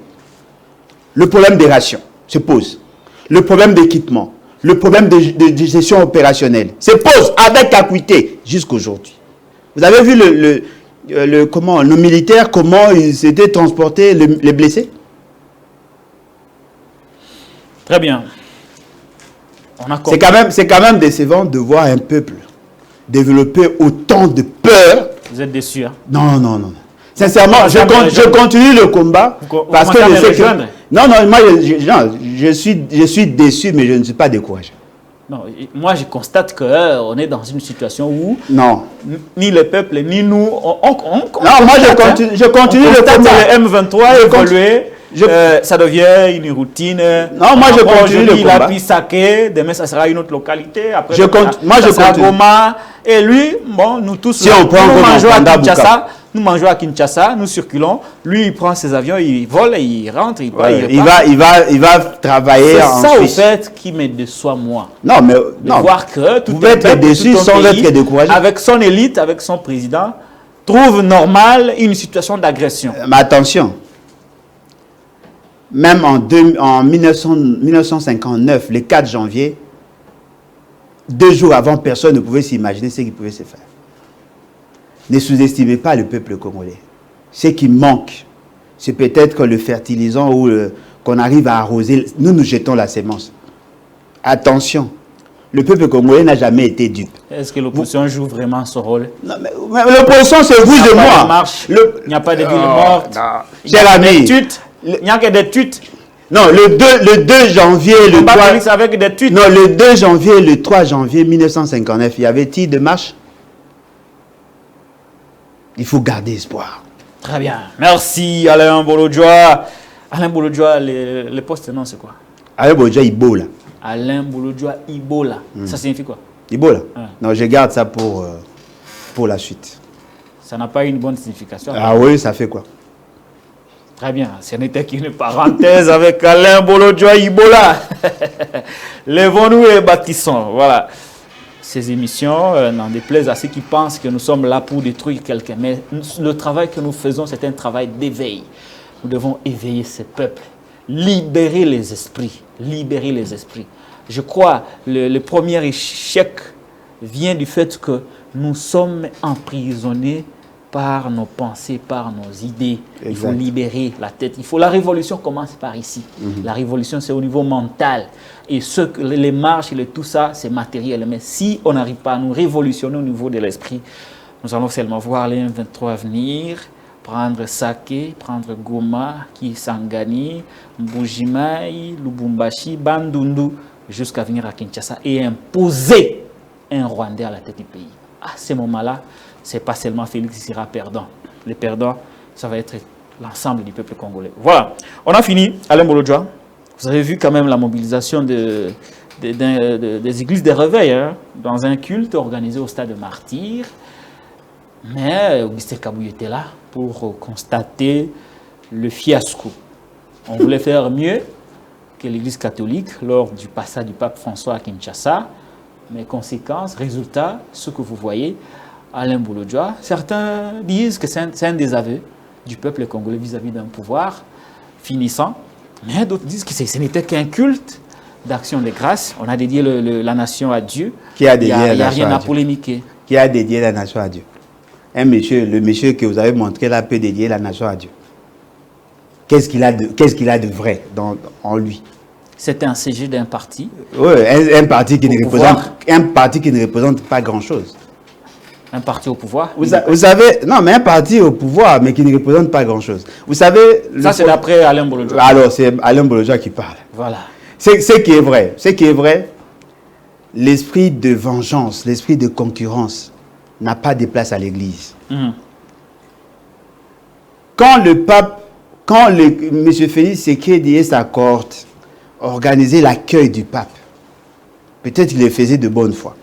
[SPEAKER 2] le problème des rations se pose. Le problème d'équipement, le problème de gestion opérationnelle se pose avec acuité jusqu'aujourd'hui. Vous avez vu nos militaires, comment ils s'étaient transportés, les blessés?
[SPEAKER 1] Très bien.
[SPEAKER 2] C'est quand même décevant de voir un peuple développer autant de peur.
[SPEAKER 1] Vous êtes déçus, hein?
[SPEAKER 2] Non, non, non. Sincèrement, je continue le combat parce que je sais que... Non, non, moi je suis déçu, mais je ne suis pas découragé.
[SPEAKER 1] Non, moi je constate qu'on est dans une situation où
[SPEAKER 2] non.
[SPEAKER 1] Ni le peuple, ni nous,
[SPEAKER 2] non, moi je continue le combat.
[SPEAKER 1] Le M23 évoluer. Ça devient une routine.
[SPEAKER 2] Non, moi je continue le combat.
[SPEAKER 1] Il a pris Saké, demain ça sera une autre localité. Après,
[SPEAKER 2] moi je continue.
[SPEAKER 1] Goma. Et lui, bon, nous tous,
[SPEAKER 2] si on prend
[SPEAKER 1] nous mangeons à Kinshasa, nous circulons. Lui, il prend ses avions, il vole, il rentre, il
[SPEAKER 2] va travailler en Suisse.
[SPEAKER 1] C'est ça, au fait, qui me déçoit, moi.
[SPEAKER 2] Non, mais
[SPEAKER 1] de voir que tout
[SPEAKER 2] vous pouvez être déçu sans être découragé.
[SPEAKER 1] Avec son élite, avec son président, trouve normal une situation d'agression.
[SPEAKER 2] Mais attention. Même en 1959, le 4 janvier, 2 jours avant, personne ne pouvait s'imaginer ce qui pouvait se faire. Ne sous-estimez pas le peuple congolais. Ce qui manque, c'est peut-être le fertilisant ou qu'on arrive à arroser. Nous jetons la sémence. Attention, le peuple congolais n'a jamais été dupe.
[SPEAKER 1] Est-ce que l'opposition joue vraiment son rôle?
[SPEAKER 2] Non, mais l'opposition, c'est vous et moi.
[SPEAKER 1] Il n'y a pas de ville morte.
[SPEAKER 2] Cher ami.
[SPEAKER 1] Il n'y a que des tweets.
[SPEAKER 2] Non, le 2 janvier, le 3...
[SPEAKER 1] avec des tweets.
[SPEAKER 2] Non, le 2 janvier, le 3 janvier 1959, y avait-il de marche? Il faut garder espoir.
[SPEAKER 1] Très bien. Merci Alain Bolodjoa. Alain Bolodjoa, le poste, non, c'est quoi?
[SPEAKER 2] Alain Bolodjoa, Ibola.
[SPEAKER 1] Alain Bolodjoa, Ibola. Ça signifie quoi?
[SPEAKER 2] Ibola. Non, je garde ça pour la suite.
[SPEAKER 1] Ça n'a pas une bonne signification.
[SPEAKER 2] Ah oui, ça fait quoi?
[SPEAKER 1] Très bien, ce n'était qu'une parenthèse avec Alain Bolodjoa Ibola. Lèvons-nous et bâtissons. Voilà. Ces émissions n'en déplaisent à ceux qui pensent que nous sommes là pour détruire quelqu'un. Mais le travail que nous faisons, c'est un travail d'éveil. Nous devons éveiller ces peuples, libérer les esprits, libérer les esprits. Je crois que le premier échec vient du fait que nous sommes emprisonnés par nos pensées, par nos idées. Exact. Il faut libérer la tête. La révolution commence par ici. La révolution, c'est au niveau mental. Et les marches, tout ça, c'est matériel. Mais si on n'arrive pas à nous révolutionner au niveau de l'esprit, nous allons seulement voir les M23 venir, prendre Saké, prendre Goma, Kisangani, Mbujimai, Lubumbashi, Bandundu, jusqu'à venir à Kinshasa et imposer un Rwandais à la tête du pays. À ce moment-là, ce n'est pas seulement Félix qui sera perdant. Les perdants, ça va être l'ensemble du peuple congolais. Voilà, on a fini. Alain Bolodjoa, vous avez vu quand même la mobilisation des églises des réveils, hein, dans un culte organisé au stade de Martyrs. Mais Augustin Kabouye était là pour constater le fiasco. On voulait faire mieux que l'Église catholique lors du passage du pape François à Kinshasa. Mais conséquences, résultats, ce que vous voyez, Alain Bolodjoa, certains disent que c'est un désaveu du peuple congolais vis-à-vis d'un pouvoir finissant, mais d'autres disent que ce n'était qu'un culte d'action de grâce. On a dédié la nation à Dieu.
[SPEAKER 2] Qui a dédié
[SPEAKER 1] il n'y a rien à polémiquer.
[SPEAKER 2] Qui a dédié la nation à Dieu? Le monsieur que vous avez montré là peut dédier la nation à Dieu. Qu'est-ce qu'il a de vrai en lui?
[SPEAKER 1] C'est un CG d'un parti.
[SPEAKER 2] Oui, un parti qui ne représente pas grand-chose.
[SPEAKER 1] Un parti au pouvoir.
[SPEAKER 2] Vous savez, non, mais un parti au pouvoir, mais qui ne représente pas grand-chose. Vous savez...
[SPEAKER 1] Ça, c'est d'après Alain Bolodjoa.
[SPEAKER 2] Alors, c'est Alain Bolodjoa qui parle.
[SPEAKER 1] Voilà.
[SPEAKER 2] Ce qui est vrai, l'esprit de vengeance, l'esprit de concurrence n'a pas de place à l'Église. Quand M. Félix Tshisekedi et sa cohorte organisaient l'accueil du pape, peut-être qu'il le faisait de bonne foi.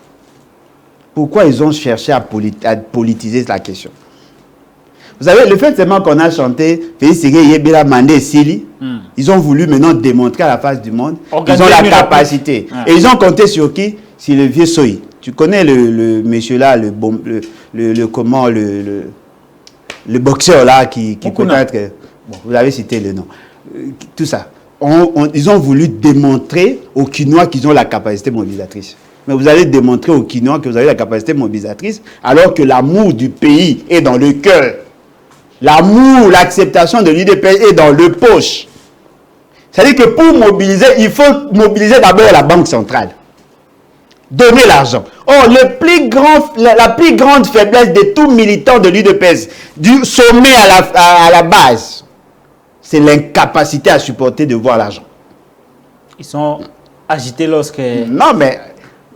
[SPEAKER 2] Pourquoi ils ont cherché à politiser la question? Vous savez, le fait seulement qu'on a chanté Félix Yebila Mandé Sili, ils ont voulu maintenant démontrer à la face du monde qu'ils ont la capacité. Et ils ont compté sur qui? Sur le vieux Soyi. Tu connais le monsieur là, le boxeur là qui peut-être... Bon, vous avez cité le nom. Tout ça. Ils ont voulu démontrer aux Kinois qu'ils ont la capacité mobilisatrice. Mais vous allez démontrer aux Kinois que vous avez la capacité mobilisatrice alors que l'amour du pays est dans le cœur. L'amour, l'acceptation de l'UDPS est dans le poche. C'est-à-dire que pour mobiliser, il faut mobiliser d'abord la Banque centrale. Donner l'argent. Or, la plus grande faiblesse de tout militant de l'UDPS, du sommet à la base, c'est l'incapacité à supporter de voir l'argent.
[SPEAKER 1] Ils sont agités lorsque...
[SPEAKER 2] Non, mais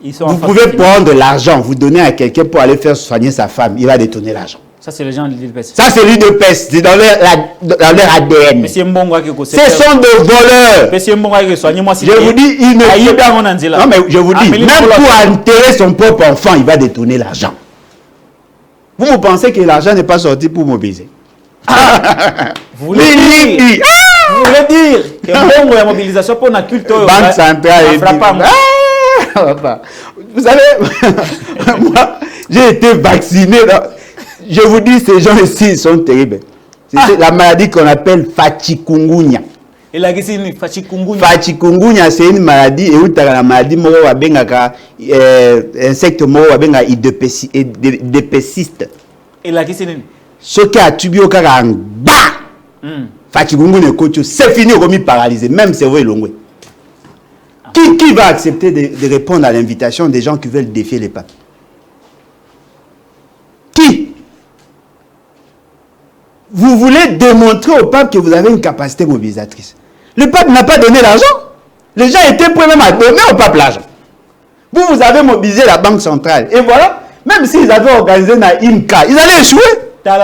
[SPEAKER 2] vous pouvez prendre de l'argent, vous donner à quelqu'un pour aller faire soigner sa femme, il va détourner l'argent.
[SPEAKER 1] Ça, c'est les gens de l'UDPS.
[SPEAKER 2] Ça, c'est l'UDPS, c'est dans leur ADN. Ce sont des voleurs. Je vous dis, il ne... Non, mais je vous dis, même pour enterrer son propre enfant, il va détourner l'argent. Vous pensez que l'argent n'est pas sorti pour mobiliser?
[SPEAKER 1] Vous voulez dire que la mobilisation pour la culture...
[SPEAKER 2] Banque centrale... Vous savez, moi, j'ai été vacciné. Je vous dis, ces gens ici sont terribles. C'est la maladie qu'on appelle fachikungunya.
[SPEAKER 1] Et la question est fachikungunya.
[SPEAKER 2] Fachikungunya, c'est une maladie, et où tu as la maladie, insecte idépéciste.
[SPEAKER 1] Et la question est...
[SPEAKER 2] Ce qui a tué au cas en bas, fachikungunya, c'est fini, remis paralysé, même cerveau est long. Qui va accepter de répondre à l'invitation des gens qui veulent défier les papes? Qui? Vous voulez démontrer au pape que vous avez une capacité mobilisatrice. Le pape n'a pas donné l'argent. Les gens étaient prêts même à donner au pape l'argent. Vous avez mobilisé la Banque centrale. Et voilà, même s'ils avaient organisé na IMCA, ils allaient échouer.
[SPEAKER 1] Par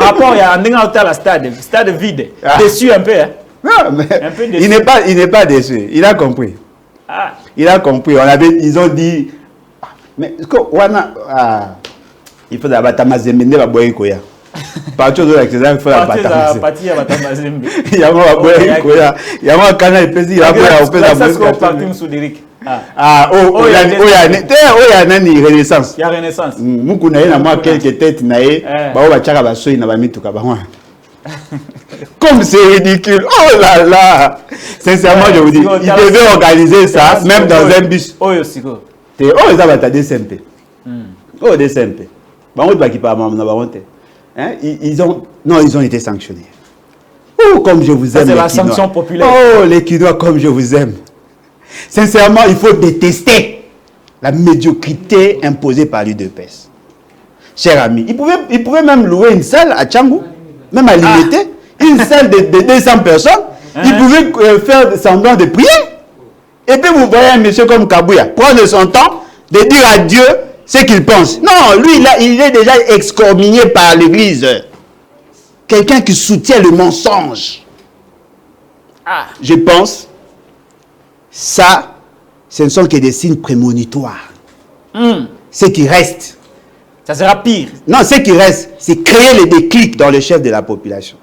[SPEAKER 1] rapport à la stade vide, déçu un peu. Hein?
[SPEAKER 2] Non, mais un peu déçu. Il n'est pas déçu. Il a compris. Il a compris. Ils ont dit... Mais il faut d'abord Tamazembe la boye koya. Partout de l'excès, il faut la
[SPEAKER 1] partir à Tamazembe.
[SPEAKER 2] Il y a moi boye koya. Il y a moi quand il pèse il a boye au pèse
[SPEAKER 1] la boye. Partout sous Derrick.
[SPEAKER 2] Il y a une renaissance.
[SPEAKER 1] Il y a renaissance.
[SPEAKER 2] Mukuna na moi quelques têtes nae, ba ba chaka ba soyi na ba mituka ba moi. Comme c'est ridicule. Oh là là. Sincèrement, je vous dis, ils devaient organiser ça même dans un bus.
[SPEAKER 1] Oh yosiko.
[SPEAKER 2] Ils ont DCMP. Oh, DCMP. Ils ont été sanctionnés. Oh, comme je vous aime.
[SPEAKER 1] C'est la sanction populaire.
[SPEAKER 2] Oh, les Kinois, comme je vous aime. Sincèrement, il faut détester la médiocrité imposée par l'UDPS. Chers amis, ils pouvaient même louer une salle à Tchangou, même à Limité, une salle de 200 personnes. Ils pouvaient faire semblant de prier. Et puis vous voyez un monsieur comme Kabouya prendre son temps de dire à Dieu ce qu'il pense. Non, lui, il est déjà excommunié par l'Église. Quelqu'un qui soutient le mensonge. Je pense, ça, ce ne sont que des signes prémonitoires. Ce qui reste.
[SPEAKER 1] Ça sera pire.
[SPEAKER 2] Non, ce qui reste, c'est créer le déclic dans le chef de la population.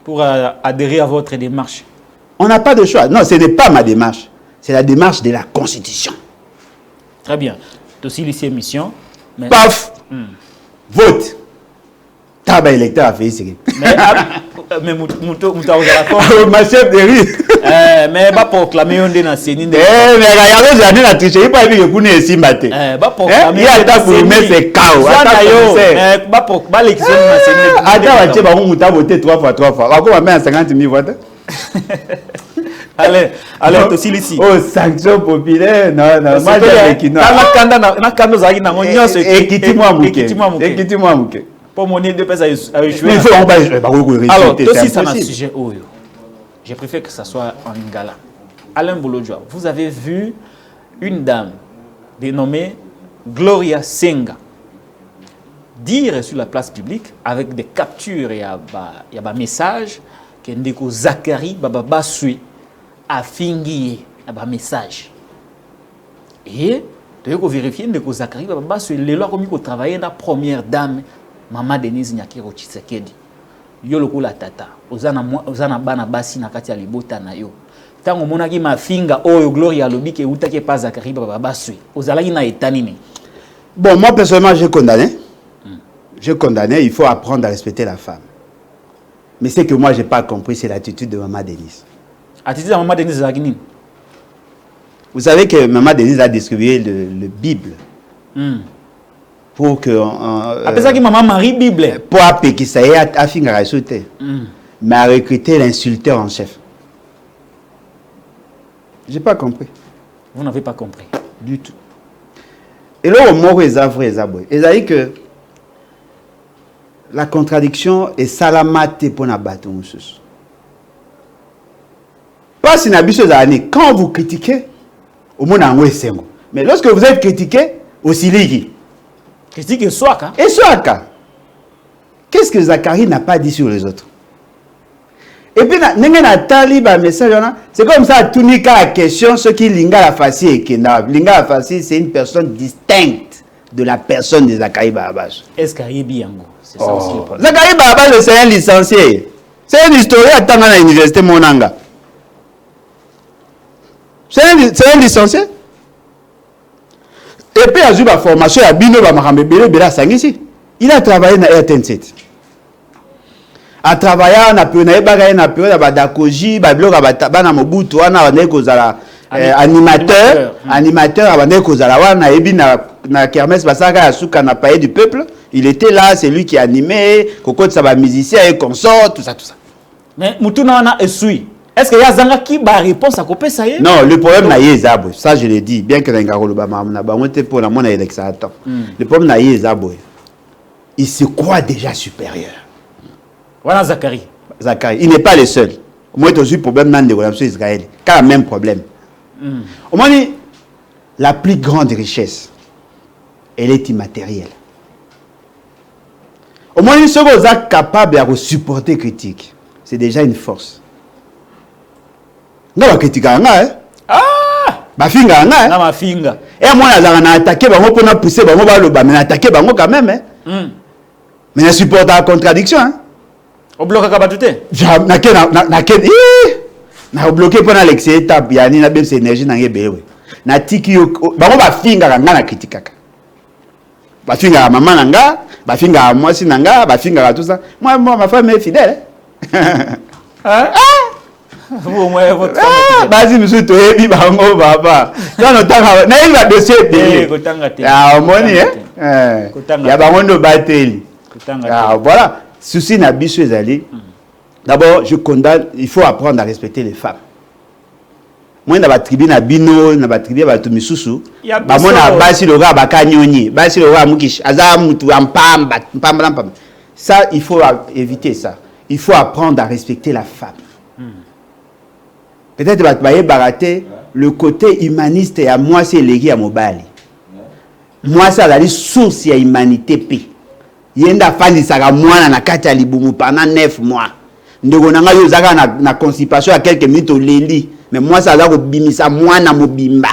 [SPEAKER 1] Pour adhérer à votre démarche.
[SPEAKER 2] On n'a pas de choix. Non, ce n'est pas ma démarche. C'est la démarche de la Constitution.
[SPEAKER 1] Très bien. Aussi, ici, émission.
[SPEAKER 2] Mais... Paf! Vote! Tabac électeur a fait ici.
[SPEAKER 1] Mais
[SPEAKER 2] ma chef de riz.
[SPEAKER 1] Mais pas proclamer un des nationaux.
[SPEAKER 2] Mais regardez, j'ai la tricherie. Il n'y a pas vu que vous n'êtes ici matin. Il y a ta pour mettre ses chaos.
[SPEAKER 1] Pas pour l'élection nationale.
[SPEAKER 2] Attends, tu vas voter 3 fois. Encore, on va mettre 50 000 votes.
[SPEAKER 1] Allez, aussi ici.
[SPEAKER 2] Oh, sanction populaire. Non, moi j'ai qui non. Équipe-moi, Mouké.
[SPEAKER 1] Pour mon idée de pèse à échouer.
[SPEAKER 2] Alors,
[SPEAKER 1] aussi, ça n'a sujet où je préfère que ça soit en Lingala. Alain Bolodjoa, vous avez vu une dame dénommée Gloria Senga dire sur la place publique avec des captures et un message que Ndeko Zakari Bababasui a fingé un message. Et Tu veux vérifier que Zachary Babaswe, les lois comme il travaille dans la première dame, Maman Denise Nyakiro Tshisekedi. Yo loko la tata. Ozana bana basi na kati ya libota na yo. Tango monaki mafinga oyo Gloria lobi ke utake pas Zachary Babaswe. Ozalaki na etanini.
[SPEAKER 2] Bon, moi personnellement, j'ai condamné. J'ai condamné, il faut apprendre à respecter la femme. Mais ce que moi, je n'ai pas compris, c'est l'attitude de Maman Denise.
[SPEAKER 1] Attitude de Maman Denise Zagini.
[SPEAKER 2] Vous savez que Maman Denise a distribué le Bible. Pour que...
[SPEAKER 1] Après ça, Maman Marie Bible.
[SPEAKER 2] Pour appeler qui ça y est, à finir à sauter. Mais à recruter l'insulteur en chef. Je n'ai pas compris.
[SPEAKER 1] Vous n'avez pas compris.
[SPEAKER 2] Du tout. Et là, au moment où ils ont que la contradiction est salamate pour la bâton. Pas si quand vous critiquez, au monde en Ouessengo. Mais lorsque vous êtes critiqué, aussi ligi.
[SPEAKER 1] Critique et Swaka.
[SPEAKER 2] Et Swaka. Qu'est-ce que Zachary n'a pas dit sur les autres? Et puis, c'est comme ça, tout n'est qu'à la question, ce qui Linga la Fassi et Kenda. Linga la Fassi, c'est une personne distincte de la personne de Zachary Babas.
[SPEAKER 1] Est-ce qu'il y a Biango? C'est ça aussi.
[SPEAKER 2] Zachary Babas, c'est un licencié. C'est un historien à Tanga à l'université Monanga. C'est un licencié. Et puis, il a eu la formation à Bino Bamarambe Bela Sangisi. Il a travaillé dans RTN7. A travaillé na période na période ba dakoji ba bloga ba na mobutu wana ba kozala animateur ba kozala wana ebi na kermesse basaka ya suka na paye du peuple. Il était là, c'est lui qui animait, kokot sa ba musicien et consort, tout ça.
[SPEAKER 1] Mais mutuna wana esui. Est-ce que yazanga ki ba réponse à copé ça y est?
[SPEAKER 2] Non, le problème na yezabo, ça je l'ai dit, bien que na ngaro ba na ba monte pour la mona électeur. Le problème na yezabo. Il se croit déjà supérieur.
[SPEAKER 1] Voilà Zachary.
[SPEAKER 2] Zachary, il n'est pas le seul. Au moins, il y a un problème dans les relations israéliennes. Car le même problème. Au moins, la plus grande richesse, elle est immatérielle. Au moins, ceux qui sont capables de supporter critique, c'est déjà une force. Non, la critique, hein?
[SPEAKER 1] Ah!
[SPEAKER 2] Ma finger, hein?
[SPEAKER 1] Non, ma finger.
[SPEAKER 2] Et moi, on a attaqué, on a poussé, on a attaqué quand même. Hein? Mais on supporte la contradiction. Hein?
[SPEAKER 1] Au bloc à Kabatouté?
[SPEAKER 2] Na bloqué pendant l'excès étape, yani na bien énergie na yebé. Na tiki yo, bango ba finga nga na critique. Ba finga maman nanga, ba finga moi si nanga, ba finga tout ça. Moi ma femme est fidèle.
[SPEAKER 1] Vous moi votre femme.
[SPEAKER 2] Basi monsieur toyebi bango baba. Dans le temps na il va dossier payé. Ah moni ya bango ndo bateli. Ah voilà. Souci n'a biso ezali. D'abord, je condamne, il faut apprendre à respecter les femmes. Moi, dans la tribu, dans la tribu, dans la misusu, ça, il faut éviter ça. Il faut apprendre à respecter la femme. Peut-être que le côté humaniste et à moi, c'est légué à Mobali. Moi, ça, c'est source de l'humanité. Yenda fani saka mwana na kati ya libumu pendant 9 mois. Ndeko nanga yo zaka na constipation à quelques minutes au leli. Mais moi ça zako bimisa mwana mobimba.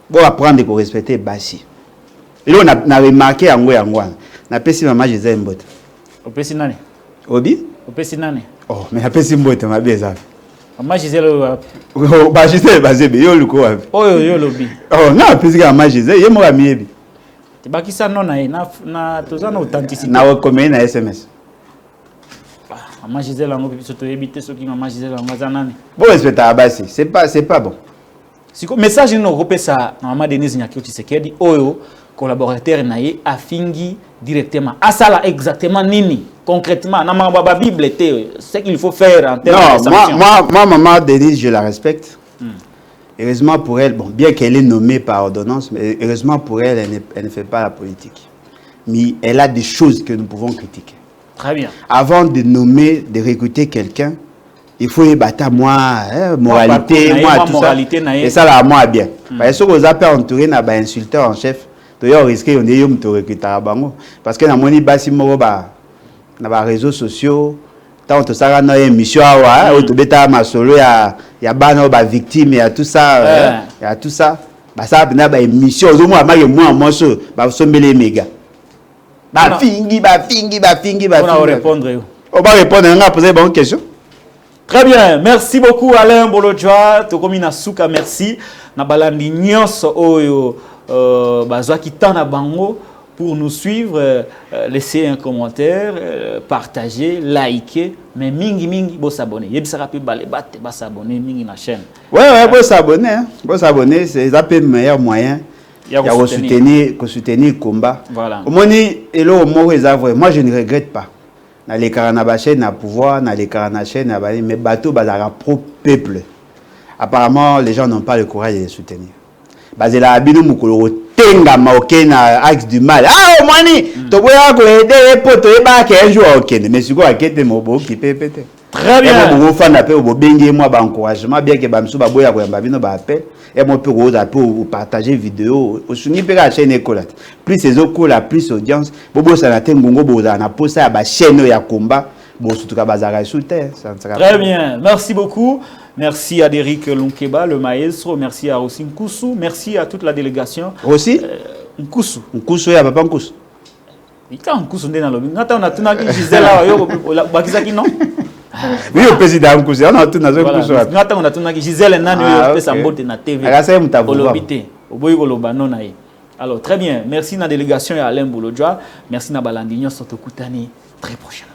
[SPEAKER 2] Bon apprendre à respecter basi. Et là on a remarqué yango. Na pesi maman Jésus Mbota.
[SPEAKER 1] Opesi nani?
[SPEAKER 2] Obi?
[SPEAKER 1] Opesi nani?
[SPEAKER 2] Oh mais na pesi Mbota mabeza.
[SPEAKER 1] Maman Jésus lo.
[SPEAKER 2] Oh ba Jésus bazebe yo luko wapi? Oh
[SPEAKER 1] yo lobi.
[SPEAKER 2] Oh na pesi ka maman Jésus ye mo amiebi.
[SPEAKER 1] Bakisa non na tozana authenticité.
[SPEAKER 2] Na recommande na SMS.
[SPEAKER 1] Maman Gisèle lango biso to ebité soki maman Gisèle lango zanani.
[SPEAKER 2] Bon respect à basi, c'est pas bon.
[SPEAKER 1] Siko message no repesa na maman Denise Nyakiro Tshisekedi oyo collaborateur naie afingi directement. Asala exactement nini concrètement na mamba Bible té ce qu'il faut faire en termes de sanctions.
[SPEAKER 2] Moi maman Denise je la respecte. Heureusement pour elle, bon, bien qu'elle est nommée par ordonnance, mais heureusement pour elle, elle ne fait pas la politique. Mais elle a des choses que nous pouvons critiquer.
[SPEAKER 1] Très bien.
[SPEAKER 2] Avant de nommer, de recruter quelqu'un, il faut y battre moralité, tout ça. Et ça, là, moi, bien. Parce que si vous avez entouré un insulteur en chef, vous risquez de recruter. Parce que dans mon basi dans les réseaux sociaux, tant que ça a une émission, il y a des victimes, il y a tout ça. ça a une émission, moi, sombele méga. Fingi.
[SPEAKER 1] On va répondre.
[SPEAKER 2] On va répondre, on va poser une question.
[SPEAKER 1] Très bien, merci beaucoup Alain Bolodjoa, Tokomina Souka, merci. Nabalandi Nyos Oyo, Bazwaki Tana Bango, pour nous suivre, laissez un commentaire, partager, liker, mais mingi, bon s'abonner. Yeb Sarapi Balebate, bon s'abonner, mingi na chaîne.
[SPEAKER 2] Ouais, bon s'abonner, c'est le meilleur moyen. Il y a soutenir le combat.
[SPEAKER 1] Voilà.
[SPEAKER 2] Moi, je ne regrette pas. Dans les chaînes à pouvoir, dans les chaînes à mais bateau bazara pro peuple. Apparemment, les gens n'ont pas le courage de les soutenir. Basé la abino mukolo tenga maoken axe du mal. Ah, mani, to boya ko aider poto e ba ke jour okene. Mais siko akete mobo ki pepete.
[SPEAKER 1] Très bien.
[SPEAKER 2] Moi, fan appel au bengi moi ba encouragement bien que bamsu ba boya ko yamba bino ba appel. Et moi pour partager vidéo au suni pe la chaîne école. Plus ces okola plus audience, bobo ça na tengongo boza na posa ba chaîne ya combat. Bon surtout ka bazara soutien.
[SPEAKER 1] Très bien. Merci beaucoup. Merci à Derrick Lunkeba, le maestro. Merci à Rossi Nkoussou. Merci à toute la délégation.
[SPEAKER 2] Rossi
[SPEAKER 1] Nkoussou.
[SPEAKER 2] Nkoussou ya papa Nkoussou.
[SPEAKER 1] Il y a Nkoussou dans le Nata on a tout qui Gisèle là bakizaki non.
[SPEAKER 2] Oui, au président Nkoussou, on a tout dans Nkoussou.
[SPEAKER 1] Nata on a tout qui Gisèle nani yo pesa mbote na TV. Olobité. Oboyi koloba non na. Alors très bien. Merci na délégation et Alain Bolodjoa. Merci na Balandinho Sotokutani. Très prochainement.